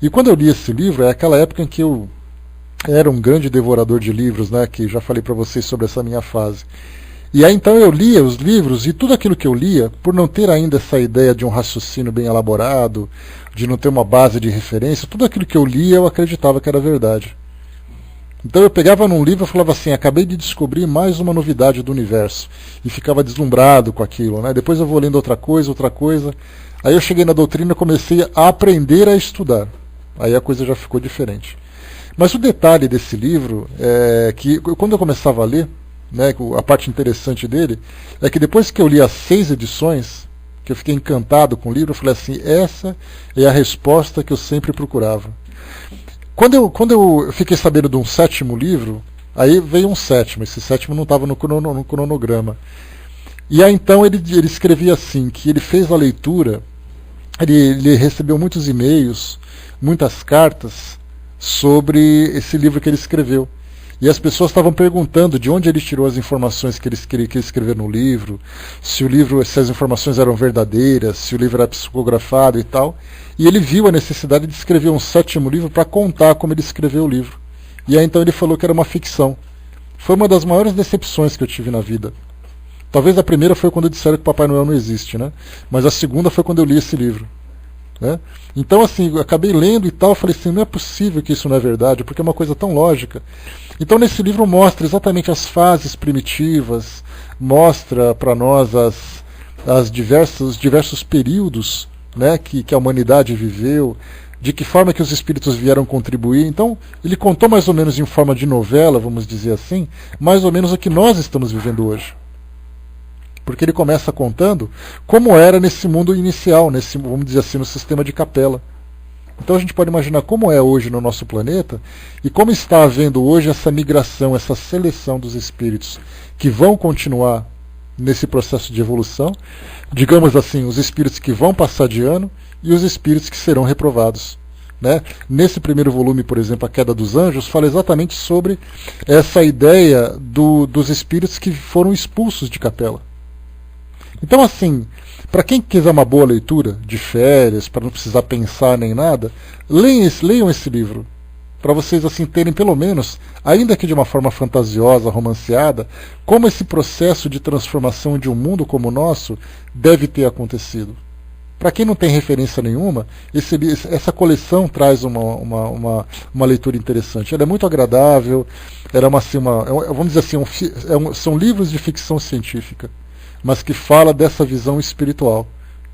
E quando eu li esse livro, é aquela época em que eu era um grande devorador de livros, né, que já falei para vocês sobre essa minha fase. E aí então eu lia os livros, e tudo aquilo que eu lia, por não ter ainda essa ideia de um raciocínio bem elaborado, de não ter uma base de referência, tudo aquilo que eu lia eu acreditava que era verdade. Então eu pegava num livro e falava assim, acabei de descobrir mais uma novidade do universo, e ficava deslumbrado com aquilo, né? Depois eu vou lendo outra coisa, aí eu cheguei na doutrina e comecei a aprender a estudar, aí a coisa já ficou diferente. Mas o detalhe desse livro é que quando eu começava a ler, né, a parte interessante dele é que depois que eu li as 6 edições, que eu fiquei encantado com o livro, eu falei assim, essa é a resposta que eu sempre procurava. Quando eu fiquei sabendo de um 7º livro, aí veio um 7º, esse 7º não estava no cronograma. E aí então ele escrevia assim, que ele fez a leitura, ele recebeu muitos e-mails, muitas cartas sobre esse livro que ele escreveu. E as pessoas estavam perguntando de onde ele tirou as informações que ele escreveu no livro, se as informações eram verdadeiras, se o livro era psicografado e tal. E ele viu a necessidade de escrever um 7º livro para contar como ele escreveu o livro. E aí então ele falou que era uma ficção. Foi uma das maiores decepções que eu tive na vida. Talvez a primeira foi quando disseram que Papai Noel não existe, né? Mas a segunda foi quando eu li esse livro. Né? Então assim, eu acabei lendo e tal, eu falei assim, não é possível que isso não é verdade, porque é uma coisa tão lógica. Então nesse livro mostra exatamente as fases primitivas, mostra para nós os diversos períodos, né, que a humanidade viveu, de que forma que os espíritos vieram contribuir. Então ele contou mais ou menos em forma de novela, vamos dizer assim, mais ou menos o que nós estamos vivendo hoje. Porque ele começa contando como era nesse mundo inicial, vamos dizer assim, no sistema de Capela. Então a gente pode imaginar como é hoje no nosso planeta e como está havendo hoje essa migração, essa seleção dos espíritos que vão continuar nesse processo de evolução, digamos assim, os espíritos que vão passar de ano e os espíritos que serão reprovados. Né? Nesse primeiro volume, por exemplo, A Queda dos Anjos, fala exatamente sobre essa ideia dos espíritos que foram expulsos de Capela. Então, assim, para quem quiser uma boa leitura, de férias, para não precisar pensar nem nada, leiam esse livro, para vocês assim terem pelo menos, ainda que de uma forma fantasiosa, romanceada, como esse processo de transformação de um mundo como o nosso deve ter acontecido. Para quem não tem referência nenhuma, essa coleção traz uma leitura interessante. Ela é muito agradável, vamos dizer assim, são livros de ficção científica, mas que fala dessa visão espiritual.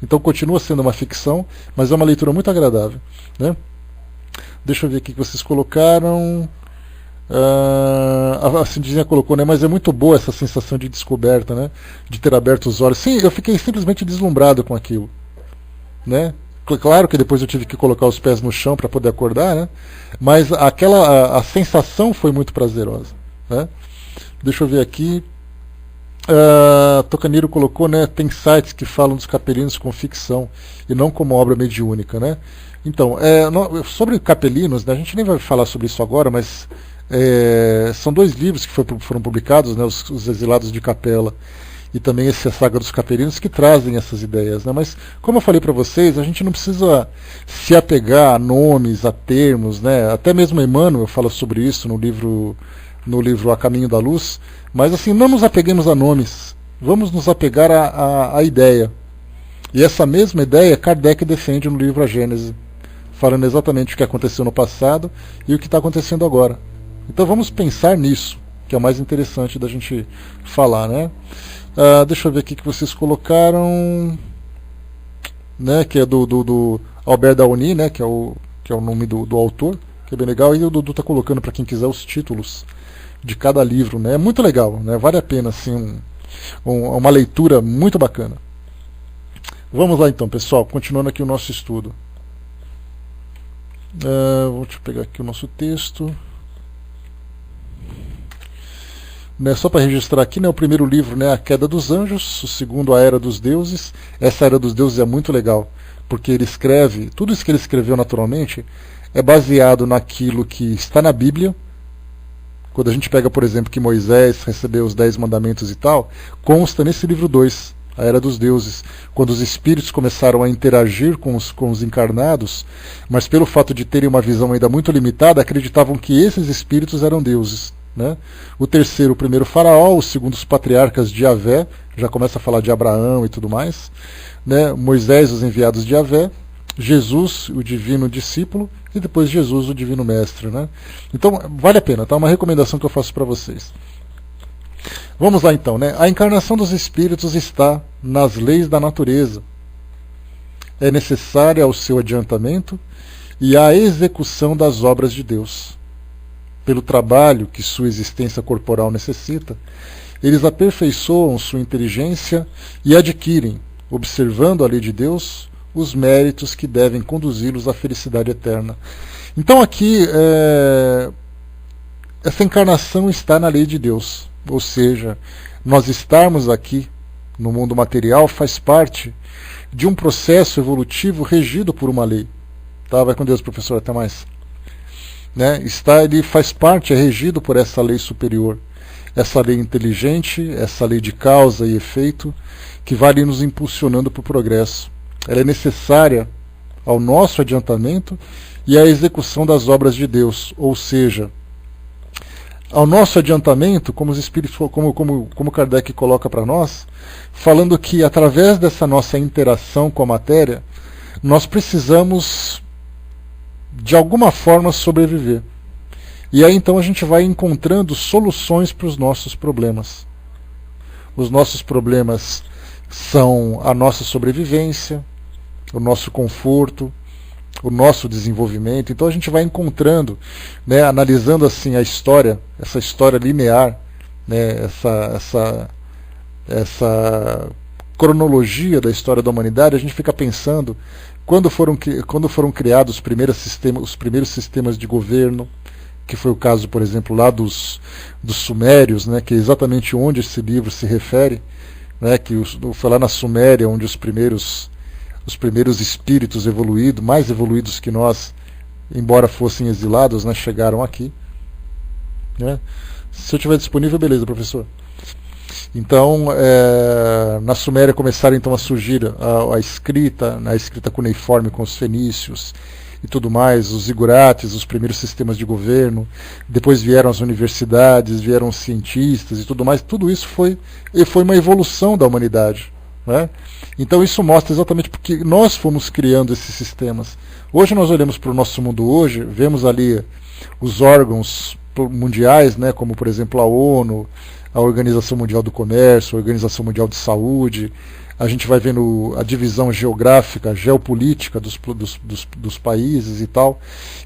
Então continua sendo uma ficção, mas é uma leitura muito agradável. Né? Deixa eu ver aqui que vocês colocaram. A Cindizinha colocou, né? Mas é muito boa essa sensação de descoberta, né? De ter aberto os olhos. Sim, eu fiquei simplesmente deslumbrado com aquilo. Né? Claro que depois eu tive que colocar os pés no chão para poder acordar, né? Mas a sensação foi muito prazerosa. Né? Deixa eu ver aqui. Tocaniro colocou, né, tem sites que falam dos capelinos com ficção e não como obra mediúnica, né? Então, sobre capelinos, né, a gente nem vai falar sobre isso agora, mas São dois livros que foram publicados, né, os Exilados de Capela e também essa Saga dos Capelinos, que trazem essas ideias, né? Mas, como eu falei para vocês, a gente não precisa se apegar a nomes, a termos, né? Até mesmo Emmanuel fala sobre isso no livro A Caminho da Luz, mas assim, não nos apeguemos a nomes, vamos nos apegar à ideia. E essa mesma ideia Kardec defende no livro A Gênese, falando exatamente o que aconteceu no passado e o que está acontecendo agora. Então vamos pensar nisso, que é o mais interessante da gente falar, né? Deixa eu ver aqui que vocês colocaram, né, que é do Albert Downy, né, que é o nome do autor, que é bem legal, e o Dudu está colocando para quem quiser os títulos de cada livro, né? É muito legal, né? Vale a pena, assim, uma leitura muito bacana. Vamos lá então, pessoal, continuando aqui o nosso estudo. Deixa eu pegar aqui o nosso texto. Né, só para registrar aqui, né, o primeiro livro, né, A Queda dos Anjos, o segundo, A Era dos Deuses. Essa Era dos Deuses é muito legal, porque ele escreve, tudo isso que ele escreveu naturalmente é baseado naquilo que está na Bíblia. Quando a gente pega, por exemplo, que Moisés recebeu os 10 mandamentos e tal, consta nesse livro 2, A Era dos Deuses, quando os espíritos começaram a interagir com os encarnados, mas pelo fato de terem uma visão ainda muito limitada, acreditavam que esses espíritos eram deuses. Né? O terceiro, o primeiro faraó, o segundo, os patriarcas de Yahvé, já começa a falar de Abraão e tudo mais, né? Moisés, os enviados de Yahvé, Jesus, o divino discípulo, e depois Jesus, o divino mestre. Né? Então vale a pena, tá? Uma recomendação que eu faço para vocês. Vamos lá então, né? A encarnação dos espíritos está nas leis da natureza. É necessária ao seu adiantamento e à execução das obras de Deus. Pelo trabalho que sua existência corporal necessita, eles aperfeiçoam sua inteligência e adquirem, observando a lei de Deus, os méritos que devem conduzi-los à felicidade eterna. Então aqui, essa encarnação está na lei de Deus, ou seja, nós estarmos aqui no mundo material faz parte de um processo evolutivo regido por uma lei. Tá? Vai com Deus, professor, até mais. Né? Ele faz parte, é regido por essa lei superior, essa lei inteligente, essa lei de causa e efeito, que vai ali nos impulsionando para o progresso. Ela é necessária ao nosso adiantamento e à execução das obras de Deus, ou seja, ao nosso adiantamento, como os espíritos, como Kardec coloca para nós, falando que através dessa nossa interação com a matéria, nós precisamos de alguma forma sobreviver. E aí então a gente vai encontrando soluções para os nossos problemas. Os nossos problemas são a nossa sobrevivência, o nosso conforto, o nosso desenvolvimento. Então a gente vai encontrando, né, analisando assim a história, essa história linear, né, essa cronologia da história da humanidade, a gente fica pensando quando foram criados os primeiros sistemas de governo, que foi o caso, por exemplo, lá dos sumérios, né, que é exatamente onde esse livro se refere, né, que foi lá na Suméria onde os primeiros espíritos evoluídos, mais evoluídos que nós, embora fossem exilados, né, chegaram aqui. Né? Se eu tiver disponível, beleza, professor. Então, na Suméria começaram então a surgir a escrita cuneiforme com os fenícios e tudo mais, os zigurates, os primeiros sistemas de governo, depois vieram as universidades, vieram os cientistas e tudo mais. Tudo isso foi uma evolução da humanidade. Né? Então isso mostra exatamente porque nós fomos criando esses sistemas. Hoje nós olhamos para o nosso mundo hoje, vemos ali os órgãos mundiais, né, como por exemplo a ONU, a Organização Mundial do Comércio, a Organização Mundial de Saúde. A gente vai vendo a divisão geográfica, geopolítica dos países e tal.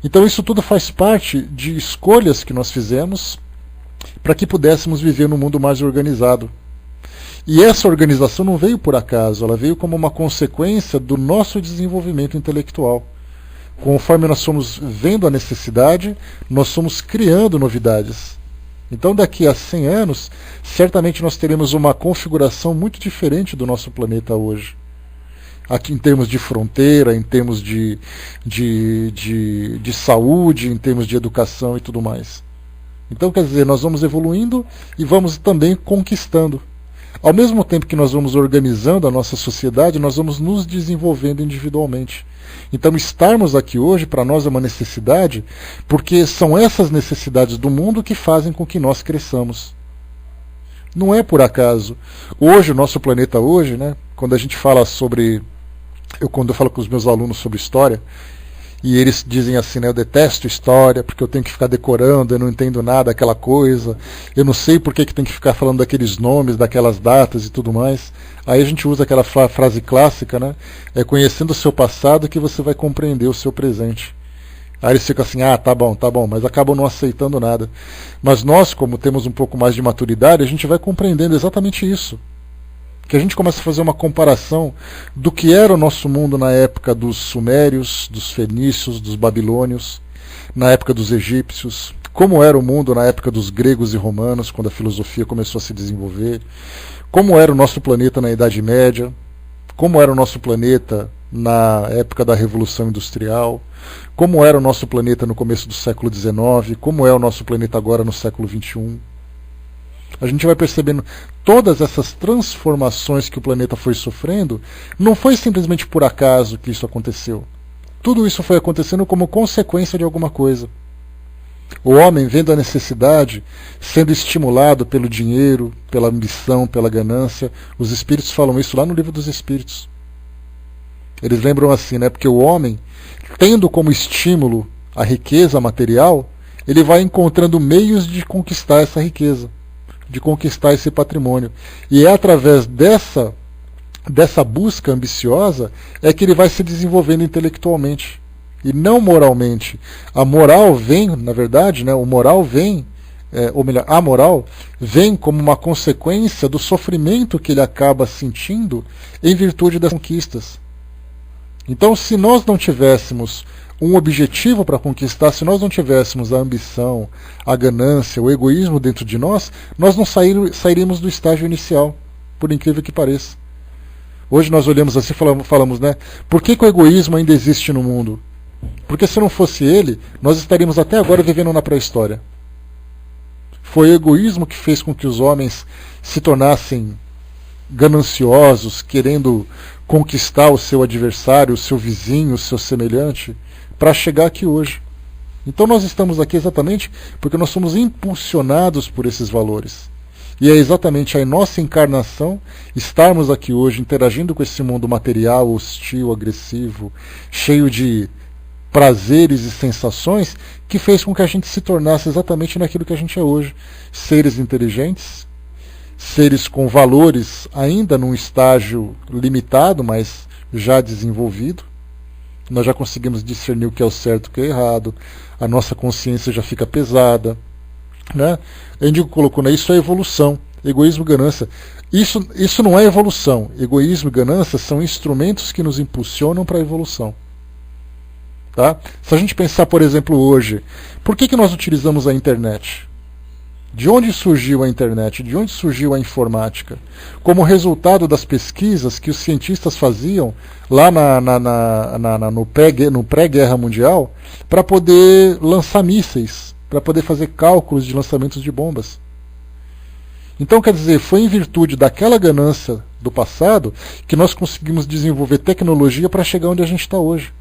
Então isso tudo faz parte de escolhas que nós fizemos para que pudéssemos viver num mundo mais organizado. E essa organização não veio por acaso, ela veio como uma consequência do nosso desenvolvimento intelectual. Conforme nós somos vendo a necessidade, nós somos criando novidades. Então daqui a 100 anos, certamente nós teremos uma configuração muito diferente do nosso planeta hoje. Aqui em termos de fronteira, em termos de saúde, em termos de educação e tudo mais. Então, quer dizer, nós vamos evoluindo e vamos também conquistando. Ao mesmo tempo que nós vamos organizando a nossa sociedade, nós vamos nos desenvolvendo individualmente. Então, estarmos aqui hoje, para nós é uma necessidade, porque são essas necessidades do mundo que fazem com que nós cresçamos. Não é por acaso. Hoje, o nosso planeta hoje, né, quando a gente fala sobre... Quando eu falo com os meus alunos sobre história, e eles dizem assim, né, eu detesto história, porque eu tenho que ficar decorando, eu não entendo nada daquela coisa, eu não sei por que tem que ficar falando daqueles nomes, daquelas datas e tudo mais. Aí a gente usa aquela frase clássica, né, é conhecendo o seu passado que você vai compreender o seu presente. Aí eles ficam assim, tá bom, mas acabam não aceitando nada. Mas nós, como temos um pouco mais de maturidade, a gente vai compreendendo exatamente isso. Que a gente começa a fazer uma comparação do que era o nosso mundo na época dos sumérios, dos fenícios, dos babilônios, na época dos egípcios, como era o mundo na época dos gregos e romanos, quando a filosofia começou a se desenvolver, como era o nosso planeta na Idade Média, como era o nosso planeta na época da Revolução Industrial, como era o nosso planeta no começo do século XIX, como é o nosso planeta agora no século XXI. A gente vai percebendo todas essas transformações que o planeta foi sofrendo, não foi simplesmente por acaso que isso aconteceu. Tudo isso foi acontecendo como consequência de alguma coisa. O homem, vendo a necessidade, sendo estimulado pelo dinheiro, pela ambição, pela ganância, os espíritos falam isso lá no Livro dos Espíritos. Eles lembram assim, né? Porque o homem, tendo como estímulo a riqueza material, ele vai encontrando meios de conquistar essa riqueza, de conquistar esse patrimônio. E é através dessa busca ambiciosa é que ele vai se desenvolvendo intelectualmente e não moralmente. A moral vem, na verdade, né, o moral vem, ou melhor, a moral vem como uma consequência do sofrimento que ele acaba sentindo em virtude das conquistas. Então, se nós não tivéssemos um objetivo para conquistar, se nós não tivéssemos a ambição, a ganância, o egoísmo dentro de nós, nós não sairíamos do estágio inicial, por incrível que pareça. Hoje nós olhamos assim e falamos, né? Por que o egoísmo ainda existe no mundo? Porque se não fosse ele, nós estaríamos até agora vivendo na pré-história. Foi o egoísmo que fez com que os homens se tornassem gananciosos, querendo conquistar o seu adversário, o seu vizinho, o seu semelhante, para chegar aqui hoje. Então nós estamos aqui exatamente porque nós somos impulsionados por esses valores. E é exatamente a nossa encarnação, estarmos aqui hoje interagindo com esse mundo material, hostil, agressivo, cheio de prazeres e sensações, que fez com que a gente se tornasse exatamente naquilo que a gente é hoje. Seres inteligentes, seres com valores ainda num estágio limitado, mas já desenvolvido. Nós já conseguimos discernir o que é o certo e o que é errado, a nossa consciência já fica pesada, né? A Índigo colocou, né? Isso é evolução, egoísmo e ganância. Isso não é evolução. Egoísmo e ganância são instrumentos que nos impulsionam para a evolução. Tá? Se a gente pensar, por exemplo, hoje, por que nós utilizamos a internet? De onde surgiu a internet? De onde surgiu a informática? Como resultado das pesquisas que os cientistas faziam lá no pré-guerra mundial para poder lançar mísseis, para poder fazer cálculos de lançamentos de bombas. Então, quer dizer, foi em virtude daquela ganância do passado que nós conseguimos desenvolver tecnologia para chegar onde a gente está hoje.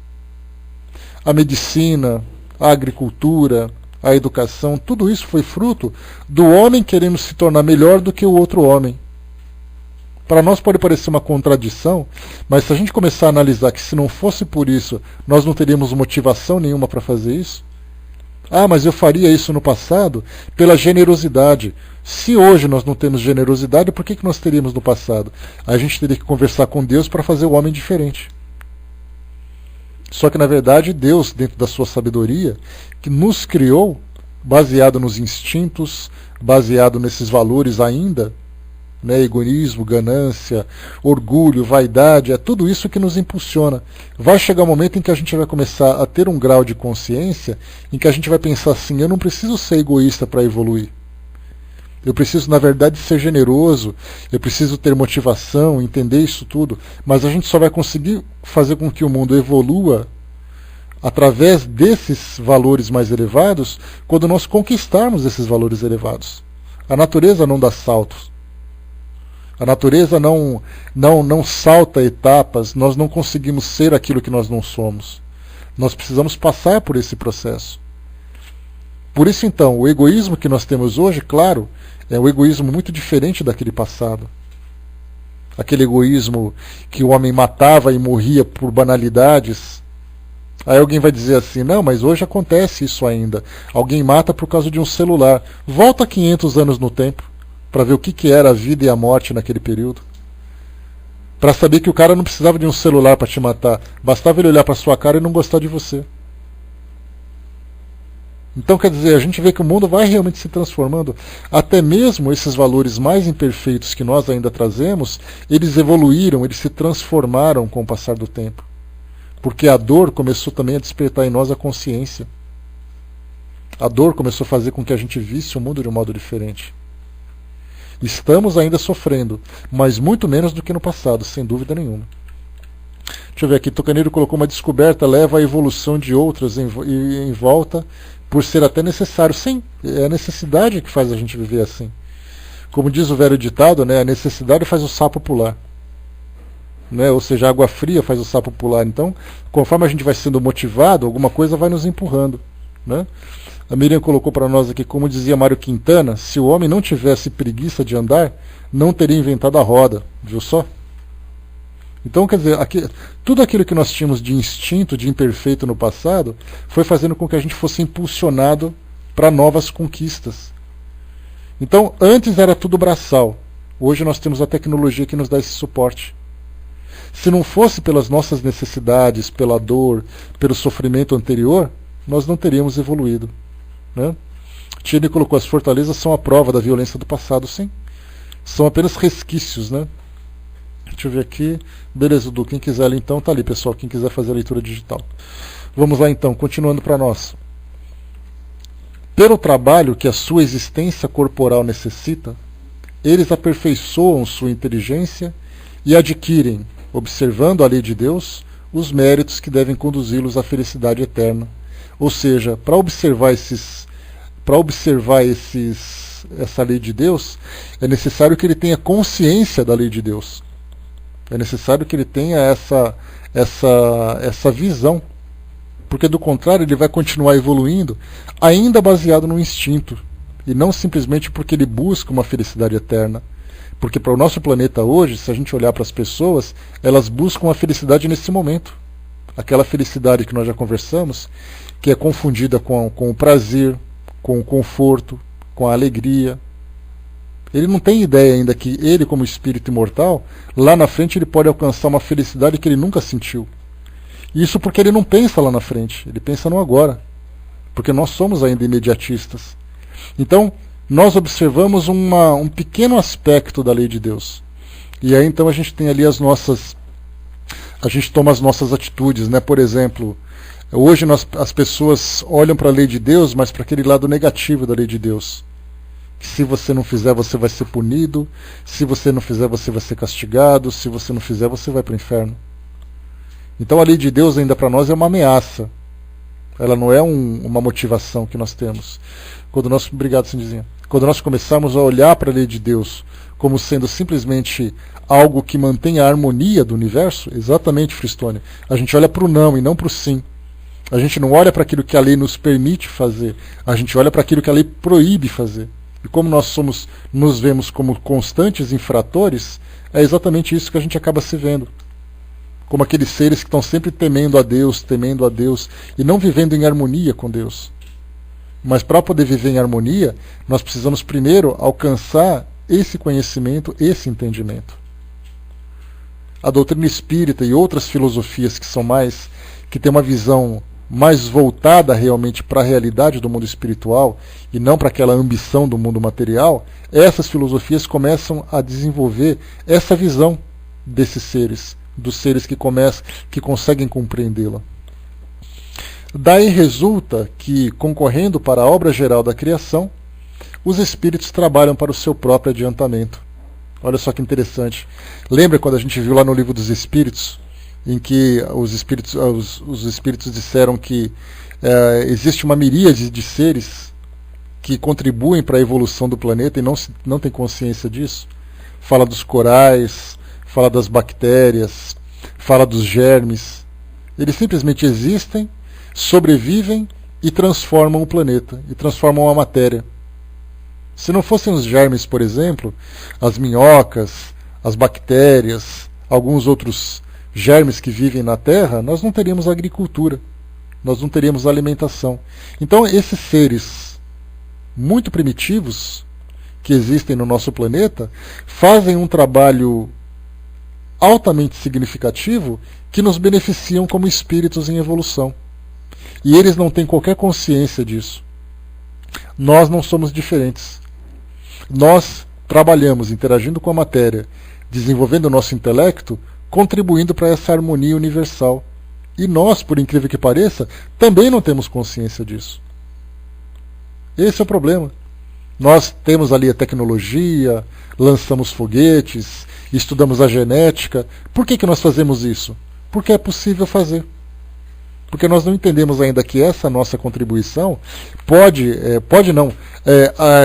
A medicina, a agricultura, a educação, tudo isso foi fruto do homem querendo se tornar melhor do que o outro homem. Para nós pode parecer uma contradição, mas se a gente começar a analisar que se não fosse por isso, nós não teríamos motivação nenhuma para fazer isso. Mas eu faria isso no passado pela generosidade. Se hoje nós não temos generosidade, por que nós teríamos no passado? A gente teria que conversar com Deus para fazer o homem diferente. Só que, na verdade, Deus, dentro da sua sabedoria, que nos criou, baseado nos instintos, baseado nesses valores ainda, né, egoísmo, ganância, orgulho, vaidade, é tudo isso que nos impulsiona. Vai chegar um momento em que a gente vai começar a ter um grau de consciência em que a gente vai pensar assim, eu não preciso ser egoísta para evoluir. Eu preciso, na verdade, ser generoso, eu preciso ter motivação, entender isso tudo, mas a gente só vai conseguir fazer com que o mundo evolua através desses valores mais elevados, quando nós conquistarmos esses valores elevados. A natureza não dá saltos. A natureza não salta etapas, nós não conseguimos ser aquilo que nós não somos. Nós precisamos passar por esse processo. Por isso, então, o egoísmo que nós temos hoje, claro, é um egoísmo muito diferente daquele passado. Aquele egoísmo que o homem matava e morria por banalidades. Aí alguém vai dizer assim, não, mas hoje acontece isso ainda. Alguém mata por causa de um celular. Volta 500 anos no tempo, para ver o que era a vida e a morte naquele período. Para saber que o cara não precisava de um celular para te matar. Bastava ele olhar para sua cara e não gostar de você. Então, quer dizer, a gente vê que o mundo vai realmente se transformando. Até mesmo esses valores mais imperfeitos que nós ainda trazemos, eles evoluíram, eles se transformaram com o passar do tempo. Porque a dor começou também a despertar em nós a consciência. A dor começou a fazer com que a gente visse o mundo de um modo diferente. Estamos ainda sofrendo, mas muito menos do que no passado, sem dúvida nenhuma. Deixa eu ver aqui, Tocaneiro colocou uma descoberta, leva à evolução de outras em volta, por ser até necessário. Sim, é a necessidade que faz a gente viver assim. Como diz o velho ditado, né, a necessidade faz o sapo pular. Né? Ou seja, a água fria faz o sapo pular. Então, conforme a gente vai sendo motivado, alguma coisa vai nos empurrando. Né? A Miriam colocou para nós aqui, como dizia Mário Quintana, se o homem não tivesse preguiça de andar, não teria inventado a roda. Viu só? Então, quer dizer, tudo aquilo que nós tínhamos de instinto, de imperfeito no passado, foi fazendo com que a gente fosse impulsionado para novas conquistas. Então, antes era tudo braçal. Hoje nós temos a tecnologia que nos dá esse suporte. Se não fosse pelas nossas necessidades, pela dor, pelo sofrimento anterior, nós não teríamos evoluído. Né? Tierney colocou, as fortalezas são a prova da violência do passado, sim. São apenas resquícios, né? Deixa eu ver aqui. Beleza, Edu. Quem quiser ler então, tá ali, pessoal. Quem quiser fazer a leitura digital. Vamos lá então, continuando para nós. Pelo trabalho que a sua existência corporal necessita, eles aperfeiçoam sua inteligência e adquirem, observando a lei de Deus, os méritos que devem conduzi-los à felicidade eterna. Ou seja, para observar essa lei de Deus, é necessário que ele tenha consciência da lei de Deus. É necessário que ele tenha essa visão. Porque do contrário ele vai continuar evoluindo, ainda baseado no instinto. E não simplesmente porque ele busca uma felicidade eterna. Porque para o nosso planeta hoje, se a gente olhar para as pessoas, elas buscam a felicidade nesse momento. Aquela felicidade que nós já conversamos, que é confundida com o prazer, com o conforto, com a alegria. Ele não tem ideia ainda que ele, como espírito imortal, lá na frente ele pode alcançar uma felicidade que ele nunca sentiu. Isso porque ele não pensa lá na frente, ele pensa no agora. Porque nós somos ainda imediatistas. Então, nós observamos um pequeno aspecto da lei de Deus. E aí então a gente tem ali a gente toma as nossas atitudes, né? Por exemplo, hoje as pessoas olham para a lei de Deus, mas para aquele lado negativo da lei de Deus. Que se você não fizer, você vai ser punido. Se você não fizer, você vai ser castigado. Se você não fizer, você vai para o inferno. Então a lei de Deus ainda para nós é uma ameaça. Ela não é uma motivação que nós temos. Obrigado, Cindizinha. Quando nós começarmos a olhar para a lei de Deus como sendo simplesmente algo que mantém a harmonia do universo, exatamente, Fristone, a gente olha para o não e não para o sim. A gente não olha para aquilo que a lei nos permite fazer, a gente olha para aquilo que a lei proíbe fazer. E como nós nos vemos como constantes infratores, é exatamente isso que a gente acaba se vendo. Como aqueles seres que estão sempre temendo a Deus, e não vivendo em harmonia com Deus. Mas para poder viver em harmonia, nós precisamos primeiro alcançar esse conhecimento, esse entendimento. A doutrina espírita e outras filosofias que têm uma visão mais voltada realmente para a realidade do mundo espiritual e não para aquela ambição do mundo material, essas filosofias começam a desenvolver essa visão desses seres, dos seres que conseguem compreendê-la. Daí resulta que, concorrendo para a obra geral da criação, os espíritos trabalham para o seu próprio adiantamento. Olha só que interessante. Lembra quando a gente viu lá no Livro dos Espíritos em que os espíritos disseram que existe uma miríade de seres que contribuem para a evolução do planeta e não tem consciência disso. Fala dos corais, fala das bactérias, fala dos germes. Eles simplesmente existem, sobrevivem e transformam o planeta, e transformam a matéria. Se não fossem os germes, por exemplo, as minhocas, as bactérias, alguns outros germes que vivem na Terra, nós não teríamos agricultura, nós não teríamos alimentação. Então esses seres muito primitivos que existem no nosso planeta fazem um trabalho altamente significativo que nos beneficiam como espíritos em evolução. E eles não têm qualquer consciência disso. Nós não somos diferentes. Nós trabalhamos interagindo com a matéria, desenvolvendo o nosso intelecto, contribuindo para essa harmonia universal. E nós, por incrível que pareça, também não temos consciência disso. Esse é o problema. Nós temos ali a tecnologia, lançamos foguetes, estudamos a genética. Por que nós fazemos isso? Porque é possível fazer. Porque nós não entendemos ainda que essa nossa contribuição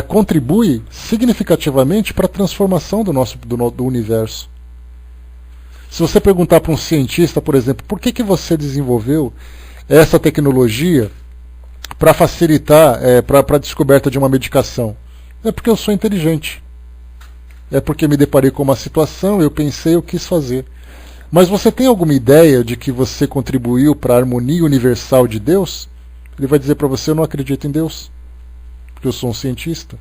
contribui significativamente para a transformação do universo. Se você perguntar para um cientista, por exemplo, por que você desenvolveu essa tecnologia para facilitar, para a descoberta de uma medicação? É porque eu sou inteligente. É porque me deparei com uma situação, eu pensei, eu quis fazer. Mas você tem alguma ideia de que você contribuiu para a harmonia universal de Deus? Ele vai dizer para você, eu não acredito em Deus, porque eu sou um cientista.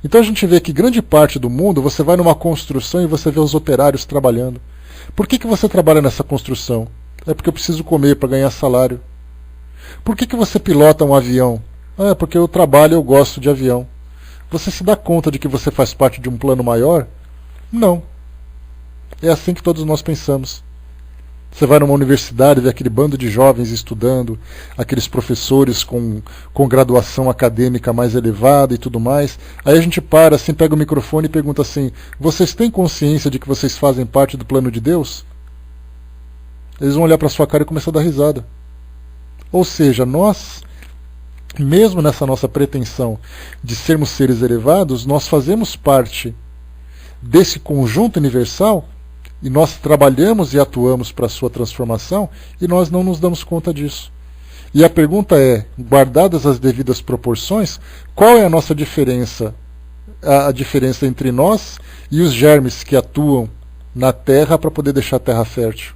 Então a gente vê que grande parte do mundo, você vai numa construção e você vê os operários trabalhando. Por que você trabalha nessa construção? É porque eu preciso comer para ganhar salário. Por que você pilota um avião? É porque eu trabalho e eu gosto de avião. Você se dá conta de que você faz parte de um plano maior? Não. É assim que todos nós pensamos. Você vai numa universidade, vê aquele bando de jovens estudando, aqueles professores com graduação acadêmica mais elevada e tudo mais. Aí a gente para, assim, pega o microfone e pergunta assim, vocês têm consciência de que vocês fazem parte do plano de Deus? Eles vão olhar para sua cara e começar a dar risada. Ou seja, nós, mesmo nessa nossa pretensão de sermos seres elevados, nós fazemos parte desse conjunto universal e nós trabalhamos e atuamos para a sua transformação e nós não nos damos conta disso. E a pergunta é, guardadas as devidas proporções, qual é a nossa diferença? A diferença entre nós e os germes que atuam na Terra para poder deixar a Terra fértil?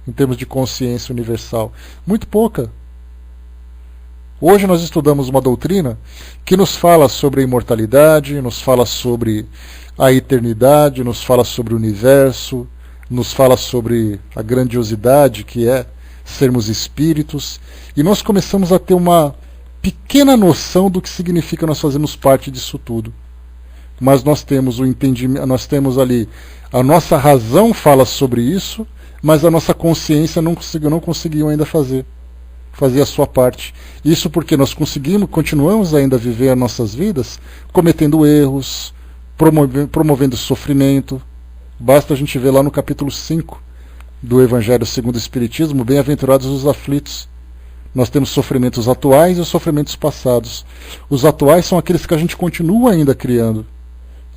Em termos de consciência universal. Muito pouca. Hoje nós estudamos uma doutrina que nos fala sobre a imortalidade, nos fala sobre a eternidade, nos fala sobre o universo, nos fala sobre a grandiosidade que é sermos espíritos, e nós começamos a ter uma pequena noção do que significa nós fazermos parte disso tudo. Mas nós temos o entendimento, nós temos ali, a nossa razão fala sobre isso, mas a nossa consciência não conseguiu ainda fazer a sua parte. Isso porque nós continuamos ainda a viver as nossas vidas cometendo erros, promovendo sofrimento. Basta a gente ver lá no capítulo 5 do Evangelho segundo o Espiritismo, bem-aventurados os aflitos. Nós temos sofrimentos atuais e os sofrimentos passados. Os atuais são aqueles que a gente continua ainda criando.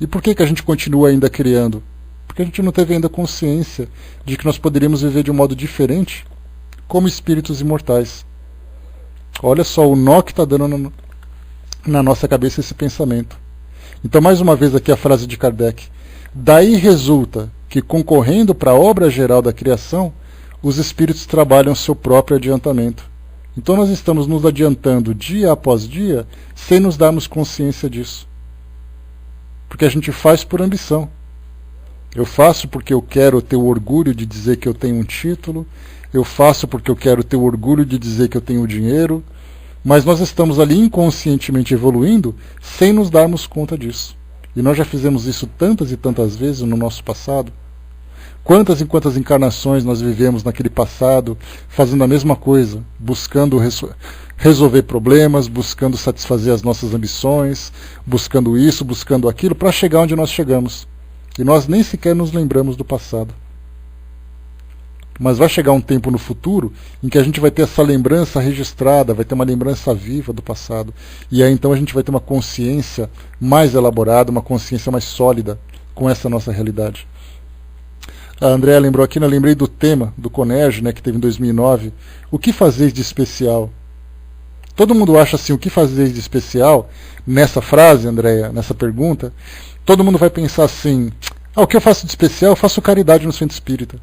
E por que a gente continua ainda criando? Porque a gente não teve ainda consciência de que nós poderíamos viver de um modo diferente como espíritos imortais. Olha só o nó que está dando na nossa cabeça esse pensamento. Então, mais uma vez aqui a frase de Kardec. Daí resulta que, concorrendo para a obra geral da criação, os espíritos trabalham seu próprio adiantamento. Então nós estamos nos adiantando dia após dia sem nos darmos consciência disso. Porque a gente faz por ambição. Eu faço porque eu quero ter o orgulho de dizer que eu tenho um título, eu faço porque eu quero ter o orgulho de dizer que eu tenho dinheiro, mas nós estamos ali inconscientemente evoluindo sem nos darmos conta disso. E nós já fizemos isso tantas e tantas vezes no nosso passado. Quantas e quantas encarnações nós vivemos naquele passado fazendo a mesma coisa, buscando resolver problemas, buscando satisfazer as nossas ambições, buscando isso, buscando aquilo, para chegar onde nós chegamos. E nós nem sequer nos lembramos do passado. Mas vai chegar um tempo no futuro em que a gente vai ter essa lembrança registrada, vai ter uma lembrança viva do passado. E aí então a gente vai ter uma consciência mais elaborada, uma consciência mais sólida com essa nossa realidade. A Andrea lembrou aqui, eu lembrei do tema do Conérgio, né, que teve em 2009. O que fazeis de especial? Todo mundo acha assim, o que fazeis de especial? Nessa frase, Andrea, nessa pergunta, todo mundo vai pensar assim, o que eu faço de especial? Eu faço caridade no centro espírita.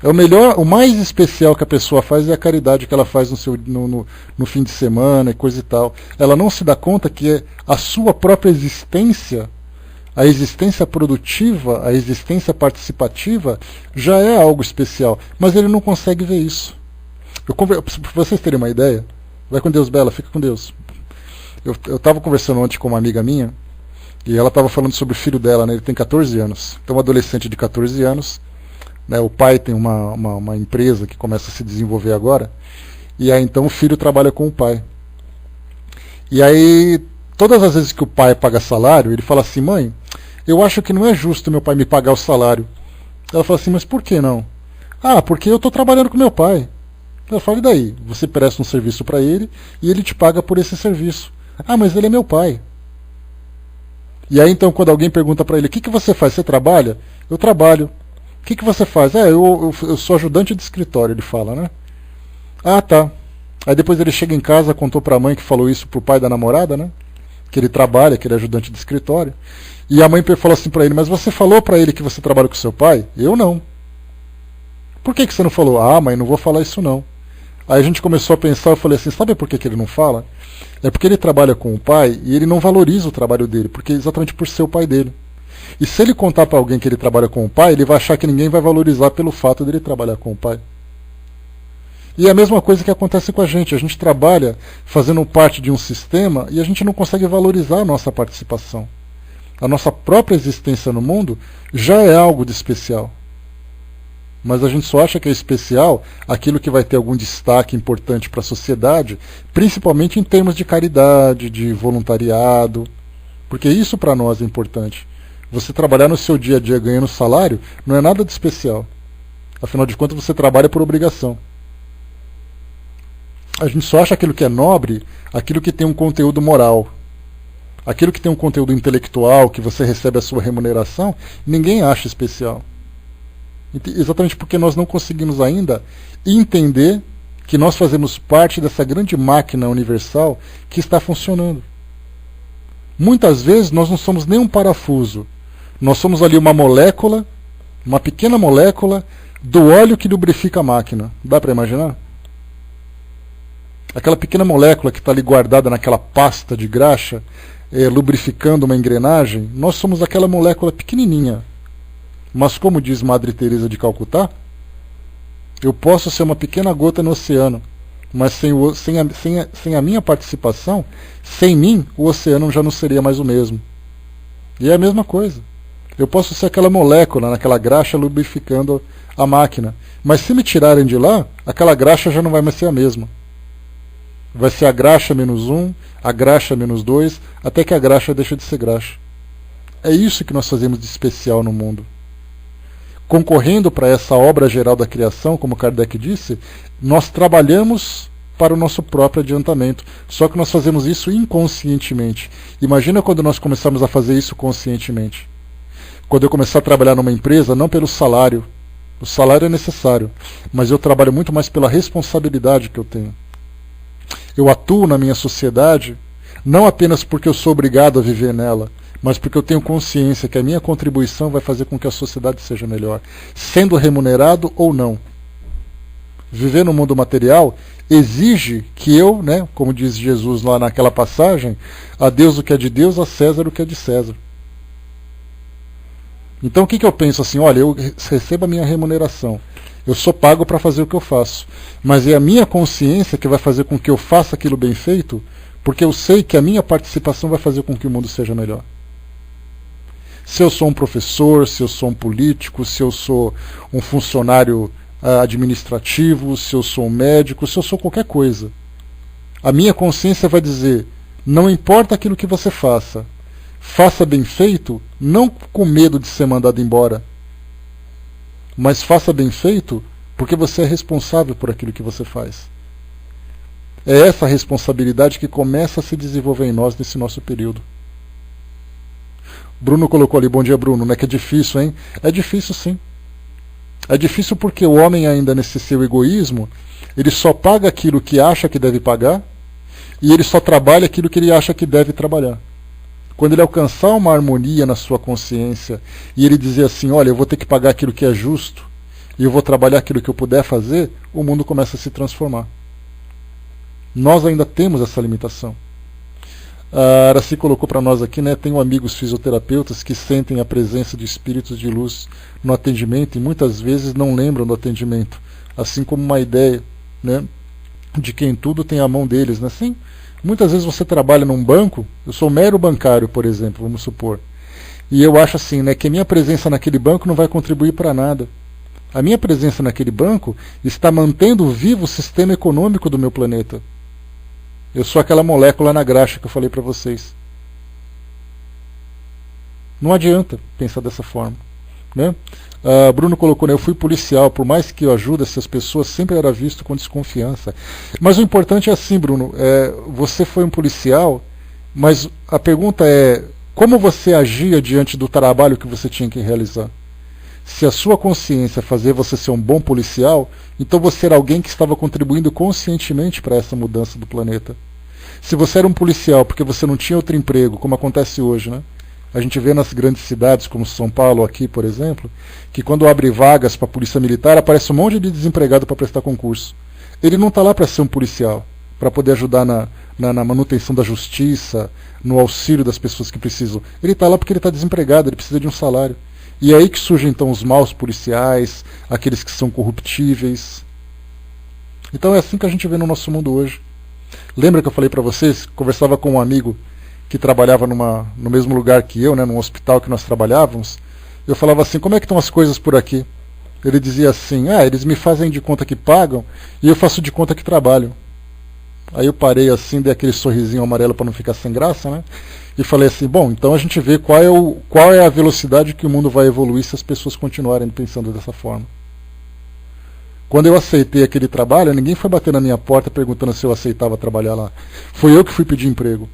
É o melhor, o mais especial que a pessoa faz é a caridade que ela faz no fim de semana e coisa e tal. Ela não se dá conta que a sua própria existência, a existência produtiva, a existência participativa, já é algo especial. Mas ele não consegue ver isso. Para vocês terem uma ideia, vai com Deus, Bela, fica com Deus. Eu estava conversando ontem com uma amiga minha, e ela estava falando sobre o filho dela, né? Ele tem 14 anos. Então, um adolescente de 14 anos. Né, o pai tem uma empresa que começa a se desenvolver agora, e aí então o filho trabalha com o pai. E aí, todas as vezes que o pai paga salário, ele fala assim, mãe, eu acho que não é justo meu pai me pagar o salário. Ela fala assim, mas por que não? Porque eu estou trabalhando com meu pai. Ela fala, e daí? Você presta um serviço para ele e ele te paga por esse serviço. Mas ele é meu pai. E aí então quando alguém pergunta para ele, o que você faz? Você trabalha? Eu trabalho. O que você faz? Eu sou ajudante de escritório, ele fala, né? Tá. Aí depois ele chega em casa, contou para a mãe que falou isso pro pai da namorada, né? Que ele trabalha, que ele é ajudante de escritório. E a mãe falou assim para ele, mas você falou para ele que você trabalha com seu pai? Eu não. Por que você não falou? Mãe, não vou falar isso não. Aí a gente começou a pensar, eu falei assim, sabe por que ele não fala? É porque ele trabalha com o pai e ele não valoriza o trabalho dele, porque exatamente por ser o pai dele. E se ele contar para alguém que ele trabalha com o pai, ele vai achar que ninguém vai valorizar pelo fato dele trabalhar com o pai. E é a mesma coisa que acontece com a gente trabalha fazendo parte de um sistema e a gente não consegue valorizar a nossa participação. A nossa própria existência no mundo já é algo de especial. Mas a gente só acha que é especial aquilo que vai ter algum destaque importante para a sociedade, principalmente em termos de caridade, de voluntariado, porque isso para nós é importante. Você trabalhar no seu dia a dia ganhando salário não é nada de especial. Afinal de contas, você trabalha por obrigação. A gente só acha aquilo que é nobre, aquilo que tem um conteúdo moral. Aquilo que tem um conteúdo intelectual, que você recebe a sua remuneração, ninguém acha especial. Exatamente porque nós não conseguimos ainda entender que nós fazemos parte dessa grande máquina universal que está funcionando. Muitas vezes nós não somos nem um parafuso. Nós somos ali uma molécula, uma pequena molécula do óleo que lubrifica a máquina. Dá para imaginar? Aquela pequena molécula que está ali guardada naquela pasta de graxa, lubrificando uma engrenagem, nós somos aquela molécula pequenininha. Mas como diz Madre Teresa de Calcutá, eu posso ser uma pequena gota no oceano, mas sem a minha participação, sem mim, o oceano já não seria mais o mesmo. E é a mesma coisa. Eu posso ser aquela molécula naquela graxa lubrificando a máquina, mas se me tirarem de lá, aquela graxa já não vai mais ser a mesma. Vai ser a graxa menos 1, a graxa menos 2, até que a graxa deixa de ser graxa. É isso que nós fazemos de especial no mundo. Concorrendo para essa obra geral da criação, como Kardec disse, nós trabalhamos para o nosso próprio adiantamento. Só que nós fazemos isso inconscientemente. Imagina quando nós começarmos a fazer isso conscientemente. Quando eu começar a trabalhar numa empresa, não pelo salário. O salário é necessário, mas eu trabalho muito mais pela responsabilidade que eu tenho. Eu atuo na minha sociedade, não apenas porque eu sou obrigado a viver nela, mas porque eu tenho consciência que a minha contribuição vai fazer com que a sociedade seja melhor, sendo remunerado ou não. Viver no mundo material exige que eu, como diz Jesus lá naquela passagem, a Deus o que é de Deus, a César o que é de César. Então o que eu penso assim, olha, eu recebo a minha remuneração, eu sou pago para fazer o que eu faço, mas é a minha consciência que vai fazer com que eu faça aquilo bem feito, porque eu sei que a minha participação vai fazer com que o mundo seja melhor. Se eu sou um professor, se eu sou um político, se eu sou um funcionário administrativo, se eu sou um médico, se eu sou qualquer coisa, a minha consciência vai dizer, não importa aquilo que você faça, faça bem feito, não com medo de ser mandado embora, mas faça bem feito, porque você é responsável por aquilo que você faz. É essa responsabilidade que começa a se desenvolver em nós nesse nosso período. Bruno colocou ali, bom dia Bruno, não é que é difícil, hein? É difícil sim. É difícil porque o homem ainda nesse seu egoísmo, ele só paga aquilo que acha que deve pagar, e ele só trabalha aquilo que ele acha que deve trabalhar. Quando ele alcançar uma harmonia na sua consciência, e ele dizer assim, olha, eu vou ter que pagar aquilo que é justo, e eu vou trabalhar aquilo que eu puder fazer, o mundo começa a se transformar. Nós ainda temos essa limitação. A Araci colocou para nós aqui, né, tenho amigos fisioterapeutas que sentem a presença de espíritos de luz no atendimento e muitas vezes não lembram do atendimento, assim como uma ideia, né, de que em tudo tem a mão deles, né? Sim, muitas vezes você trabalha num banco, eu sou mero bancário, por exemplo, vamos supor, e eu acho assim, né, que a minha presença naquele banco não vai contribuir para nada. A minha presença naquele banco está mantendo vivo o sistema econômico do meu planeta. Eu sou aquela molécula na graxa que eu falei para vocês. Não adianta pensar dessa forma, né? Bruno colocou, né, eu fui policial, por mais que eu ajude essas pessoas, sempre era visto com desconfiança. Mas o importante é assim, Bruno, você foi um policial, mas a pergunta é, como você agia diante do trabalho que você tinha que realizar? Se a sua consciência fazer você ser um bom policial, então você era alguém que estava contribuindo conscientemente para essa mudança do planeta. Se você era um policial porque você não tinha outro emprego, como acontece hoje, né? A gente vê nas grandes cidades, como São Paulo aqui, por exemplo, que quando abre vagas para a polícia militar, aparece um monte de desempregado para prestar concurso. Ele não está lá para ser um policial, para poder ajudar na manutenção da justiça, no auxílio das pessoas que precisam. Ele está lá porque ele está desempregado, ele precisa de um salário. E é aí que surgem então os maus policiais, aqueles que são corruptíveis. Então é assim que a gente vê no nosso mundo hoje. Lembra que eu falei para vocês, conversava com um amigo que trabalhava no mesmo lugar que eu, né, num hospital que nós trabalhávamos. Eu falava assim, como é que estão as coisas por aqui? Ele dizia assim, eles me fazem de conta que pagam e eu faço de conta que trabalho. Aí eu parei assim, dei aquele sorrisinho amarelo para não ficar sem graça, né? E falei assim, bom, então a gente vê qual é a velocidade que o mundo vai evoluir se as pessoas continuarem pensando dessa forma. Quando eu aceitei aquele trabalho, ninguém foi bater na minha porta perguntando se eu aceitava trabalhar lá. Foi eu que fui pedir emprego.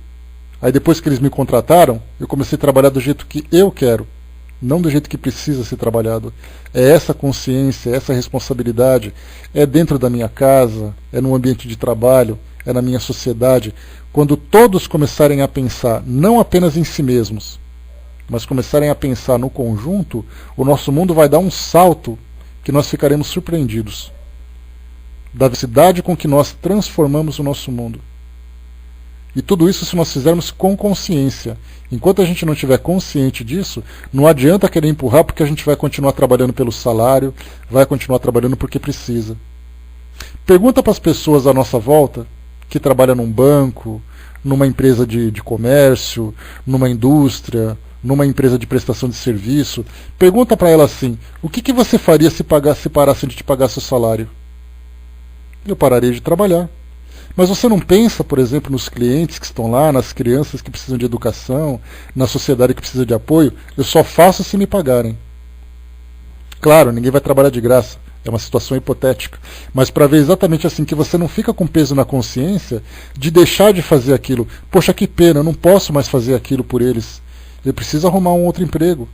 Aí depois que eles me contrataram, eu comecei a trabalhar do jeito que eu quero, não do jeito que precisa ser trabalhado. É essa consciência, essa responsabilidade, é dentro da minha casa, é no ambiente de trabalho, é na minha sociedade. Quando todos começarem a pensar não apenas em si mesmos, mas começarem a pensar no conjunto, o nosso mundo vai dar um salto que nós ficaremos surpreendidos da velocidade com que nós transformamos o nosso mundo. E tudo isso se nós fizermos com consciência. Enquanto a gente não estiver consciente disso, não adianta querer empurrar porque a gente vai continuar trabalhando pelo salário, vai continuar trabalhando porque precisa. Pergunta para as pessoas à nossa volta, que trabalham num banco, numa empresa de comércio, numa indústria, numa empresa de prestação de serviço, pergunta para ela assim, o que você faria se parassem de te pagar seu salário? Eu pararia de trabalhar. Mas você não pensa, por exemplo, nos clientes que estão lá, nas crianças que precisam de educação, na sociedade que precisa de apoio? Eu só faço se me pagarem. Claro, ninguém vai trabalhar de graça, é uma situação hipotética. Mas para ver exatamente assim, que você não fica com peso na consciência de deixar de fazer aquilo. Poxa, que pena, eu não posso mais fazer aquilo por eles. Eu preciso arrumar um outro emprego.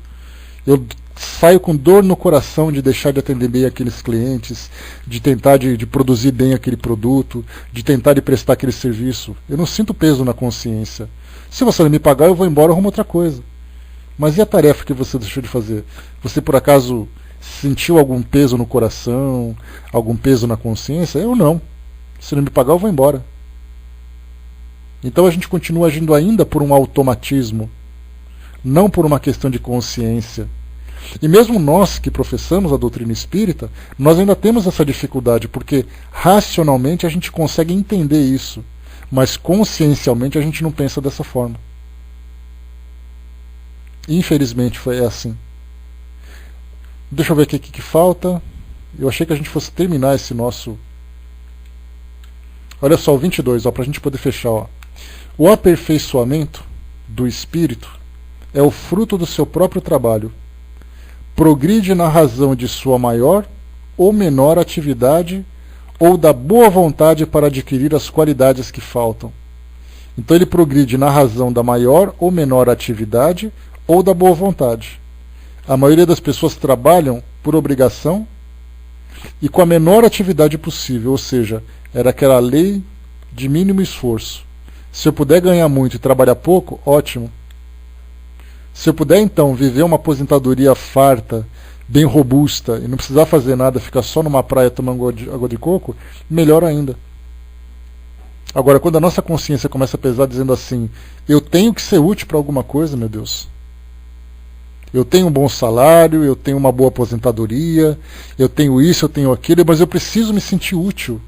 Eu saio com dor no coração de deixar de atender bem aqueles clientes, de tentar de produzir bem aquele produto, de tentar de prestar aquele serviço. Eu não sinto peso na consciência. Se você não me pagar, eu vou embora e arrumo outra coisa. Mas e a tarefa que você deixou de fazer? Você por acaso sentiu algum peso no coração, algum peso na consciência? Eu não. Se não me pagar, eu vou embora. Então a gente continua agindo ainda por um automatismo, não por uma questão de consciência. E mesmo nós que professamos a doutrina espírita, nós ainda temos essa dificuldade, porque racionalmente a gente consegue entender isso, mas consciencialmente a gente não pensa dessa forma. Infelizmente foi assim. Deixa eu ver aqui o que falta. Eu achei que a gente fosse terminar esse nosso... Olha só, o 22, para a gente poder fechar. Ó. O aperfeiçoamento do espírito é o fruto do seu próprio trabalho, progride na razão de sua maior ou menor atividade ou da boa vontade para adquirir as qualidades que faltam. Então ele progride na razão da maior ou menor atividade ou da boa vontade. A maioria das pessoas trabalham por obrigação e com a menor atividade possível, ou seja, era aquela lei de mínimo esforço. Se eu puder ganhar muito e trabalhar pouco, ótimo. Se eu puder então viver uma aposentadoria farta, bem robusta e não precisar fazer nada, ficar só numa praia tomando água de coco, melhor ainda. Agora, quando a nossa consciência começa a pesar dizendo assim, eu tenho que ser útil para alguma coisa, meu Deus. Eu tenho um bom salário, eu tenho uma boa aposentadoria, eu tenho isso, eu tenho aquilo, mas eu preciso me sentir útil.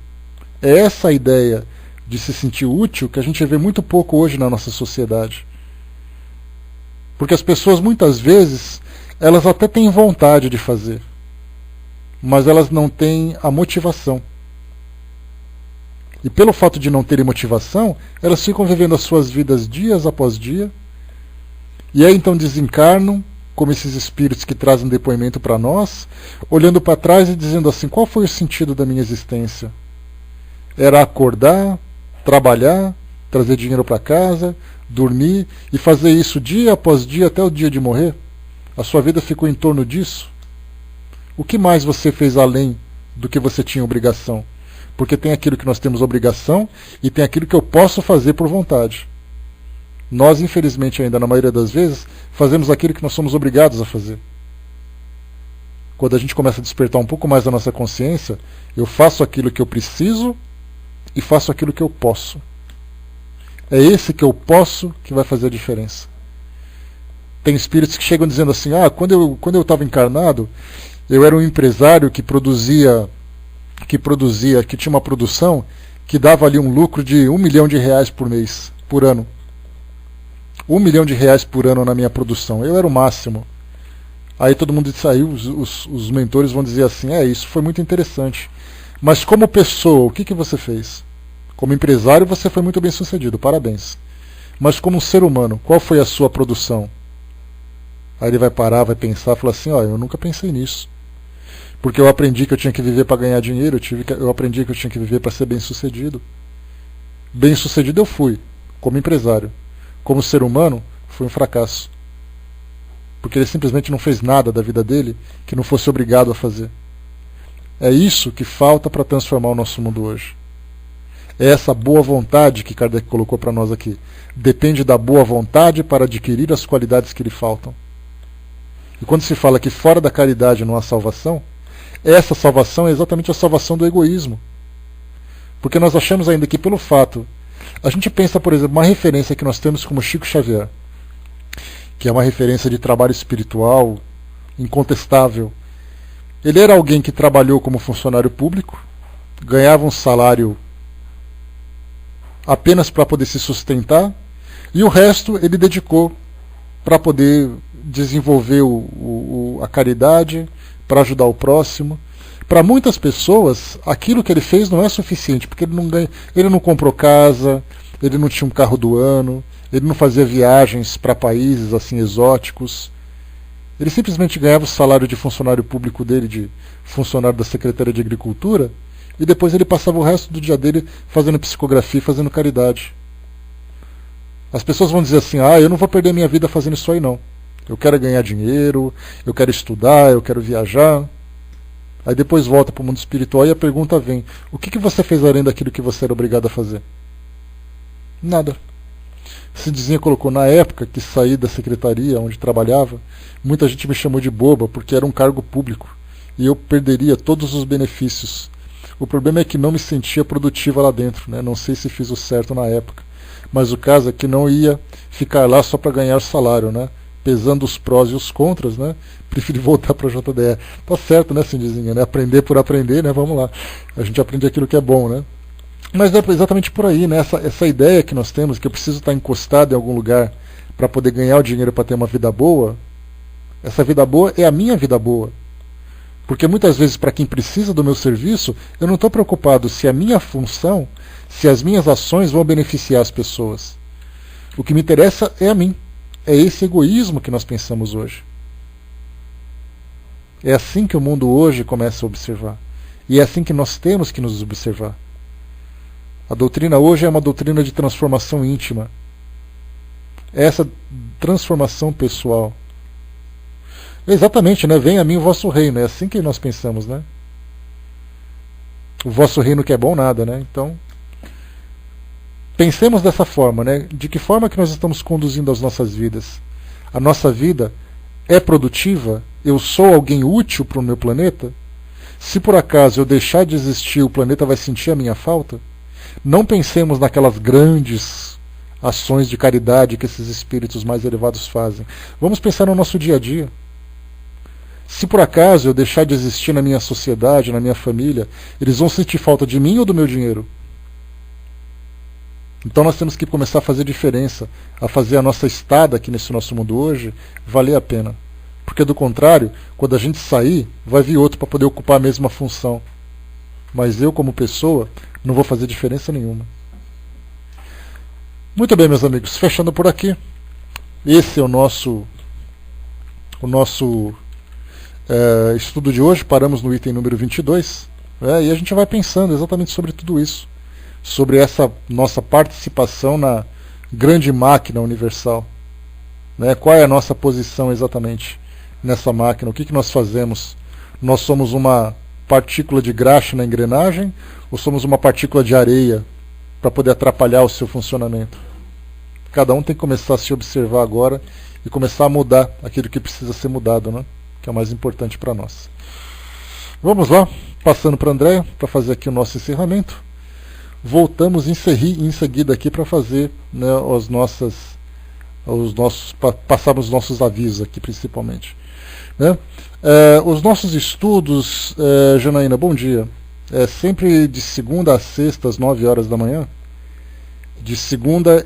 É essa a ideia de se sentir útil que a gente vê muito pouco hoje na nossa sociedade. Porque as pessoas muitas vezes, elas até têm vontade de fazer, mas elas não têm a motivação. E pelo fato de não terem motivação, elas ficam vivendo as suas vidas dias após dia, e aí então desencarnam, como esses espíritos que trazem depoimento para nós, olhando para trás e dizendo assim, qual foi o sentido da minha existência? Era acordar, trabalhar, trazer dinheiro para casa, dormir e fazer isso dia após dia até o dia de morrer? A sua vida ficou em torno disso? O que mais você fez além do que você tinha obrigação? Porque tem aquilo que nós temos obrigação e tem aquilo que eu posso fazer por vontade. Nós, infelizmente, ainda na maioria das vezes, fazemos aquilo que nós somos obrigados a fazer. Quando a gente começa a despertar um pouco mais da nossa consciência, eu faço aquilo que eu preciso e faço aquilo que eu posso. É esse que eu posso que vai fazer a diferença. Tem espíritos que chegam dizendo assim, quando eu estava encarnado, eu era um empresário que tinha uma produção que dava ali um lucro de R$1 milhão por mês, por ano. R$1 milhão por ano na minha produção. Eu era o máximo. Aí todo mundo saiu, os mentores vão dizer assim, isso foi muito interessante. Mas como pessoa, o que você fez? Como empresário você foi muito bem sucedido, parabéns. Mas como ser humano, qual foi a sua produção? Aí ele vai parar, vai pensar, falar assim, eu nunca pensei nisso. Porque eu aprendi que eu tinha que viver para ganhar dinheiro, eu aprendi que eu tinha que viver para ser bem sucedido. Bem sucedido eu fui, como empresário. Como ser humano, foi um fracasso. Porque ele simplesmente não fez nada da vida dele que não fosse obrigado a fazer. É isso que falta para transformar o nosso mundo hoje. É essa boa vontade que Kardec colocou para nós aqui. Depende da boa vontade para adquirir as qualidades que lhe faltam. E quando se fala que fora da caridade não há salvação, essa salvação é exatamente a salvação do egoísmo. Porque nós achamos ainda que pelo fato... A gente pensa, por exemplo, uma referência que nós temos como Chico Xavier, que é uma referência de trabalho espiritual incontestável. Ele era alguém que trabalhou como funcionário público, ganhava um salário apenas para poder se sustentar, e o resto ele dedicou para poder desenvolver a caridade, para ajudar o próximo. Para muitas pessoas, aquilo que ele fez não é suficiente, porque ele não comprou casa, ele não tinha um carro do ano, ele não fazia viagens para países assim exóticos. Ele simplesmente ganhava o salário de funcionário público dele, de funcionário da Secretaria de Agricultura, e depois ele passava o resto do dia dele fazendo psicografia e fazendo caridade. As pessoas vão dizer assim, eu não vou perder minha vida fazendo isso aí não. Eu quero ganhar dinheiro, eu quero estudar, eu quero viajar. Aí depois volta para o mundo espiritual e a pergunta vem, o que você fez além daquilo que você era obrigado a fazer? Nada. Cidizinha colocou, na época que saí da secretaria onde trabalhava, muita gente me chamou de boba porque era um cargo público e eu perderia todos os benefícios. O problema é que não me sentia produtiva lá dentro, né? Não sei se fiz o certo na época, mas o caso é que não ia ficar lá só para ganhar salário, né? Pesando os prós e os contras, né? Preferi voltar para a JDE. Tá certo, né, Cidizinha, né? Aprender por aprender, né? Vamos lá. A gente aprende aquilo que é bom, né? Mas é exatamente por aí, né? Essa ideia que nós temos, que eu preciso estar encostado em algum lugar para poder ganhar o dinheiro para ter uma vida boa, essa vida boa é a minha vida boa. Porque muitas vezes, para quem precisa do meu serviço, eu não estou preocupado se a minha função, se as minhas ações vão beneficiar as pessoas. O que me interessa é a mim. É esse egoísmo que nós pensamos hoje. É assim que o mundo hoje começa a observar. E é assim que nós temos que nos observar. A doutrina hoje é uma doutrina de transformação íntima. Essa transformação pessoal. Exatamente, né? Venha a mim o vosso reino. É assim que nós pensamos, né? O vosso reino que é bom nada, né? Então, pensemos dessa forma, né? De que forma que nós estamos conduzindo as nossas vidas? A nossa vida é produtiva? Eu sou alguém útil para o meu planeta? Se por acaso eu deixar de existir, o planeta vai sentir a minha falta? Não pensemos naquelas grandes ações de caridade que esses espíritos mais elevados fazem. Vamos pensar no nosso dia a dia. Se por acaso eu deixar de existir na minha sociedade, na minha família, eles vão sentir falta de mim ou do meu dinheiro? Então nós temos que começar a fazer diferença, a fazer a nossa estada aqui nesse nosso mundo hoje valer a pena. Porque do contrário, quando a gente sair, vai vir outro para poder ocupar a mesma função. Mas eu, como pessoa, não vou fazer diferença nenhuma. Muito bem, meus amigos, fechando por aqui. Esse é o nosso estudo de hoje. Paramos no item número 22. E a gente vai pensando exatamente sobre tudo isso. Sobre essa nossa participação na grande máquina universal. Qual é a nossa posição exatamente nessa máquina? O que nós fazemos? Nós somos uma partícula de graxa na engrenagem ou somos uma partícula de areia para poder atrapalhar o seu funcionamento? Cada um tem que começar a se observar agora e começar a mudar aquilo que precisa ser mudado, né? Que é o mais importante para nós. Vamos lá, passando para a Andréia para fazer aqui o nosso encerramento. Voltamos em seguida aqui para fazer, né, passarmos os nossos avisos aqui principalmente. Né? Os nossos estudos, Janaína, bom dia. Sempre de segunda a sexta às 9 horas da manhã. De segunda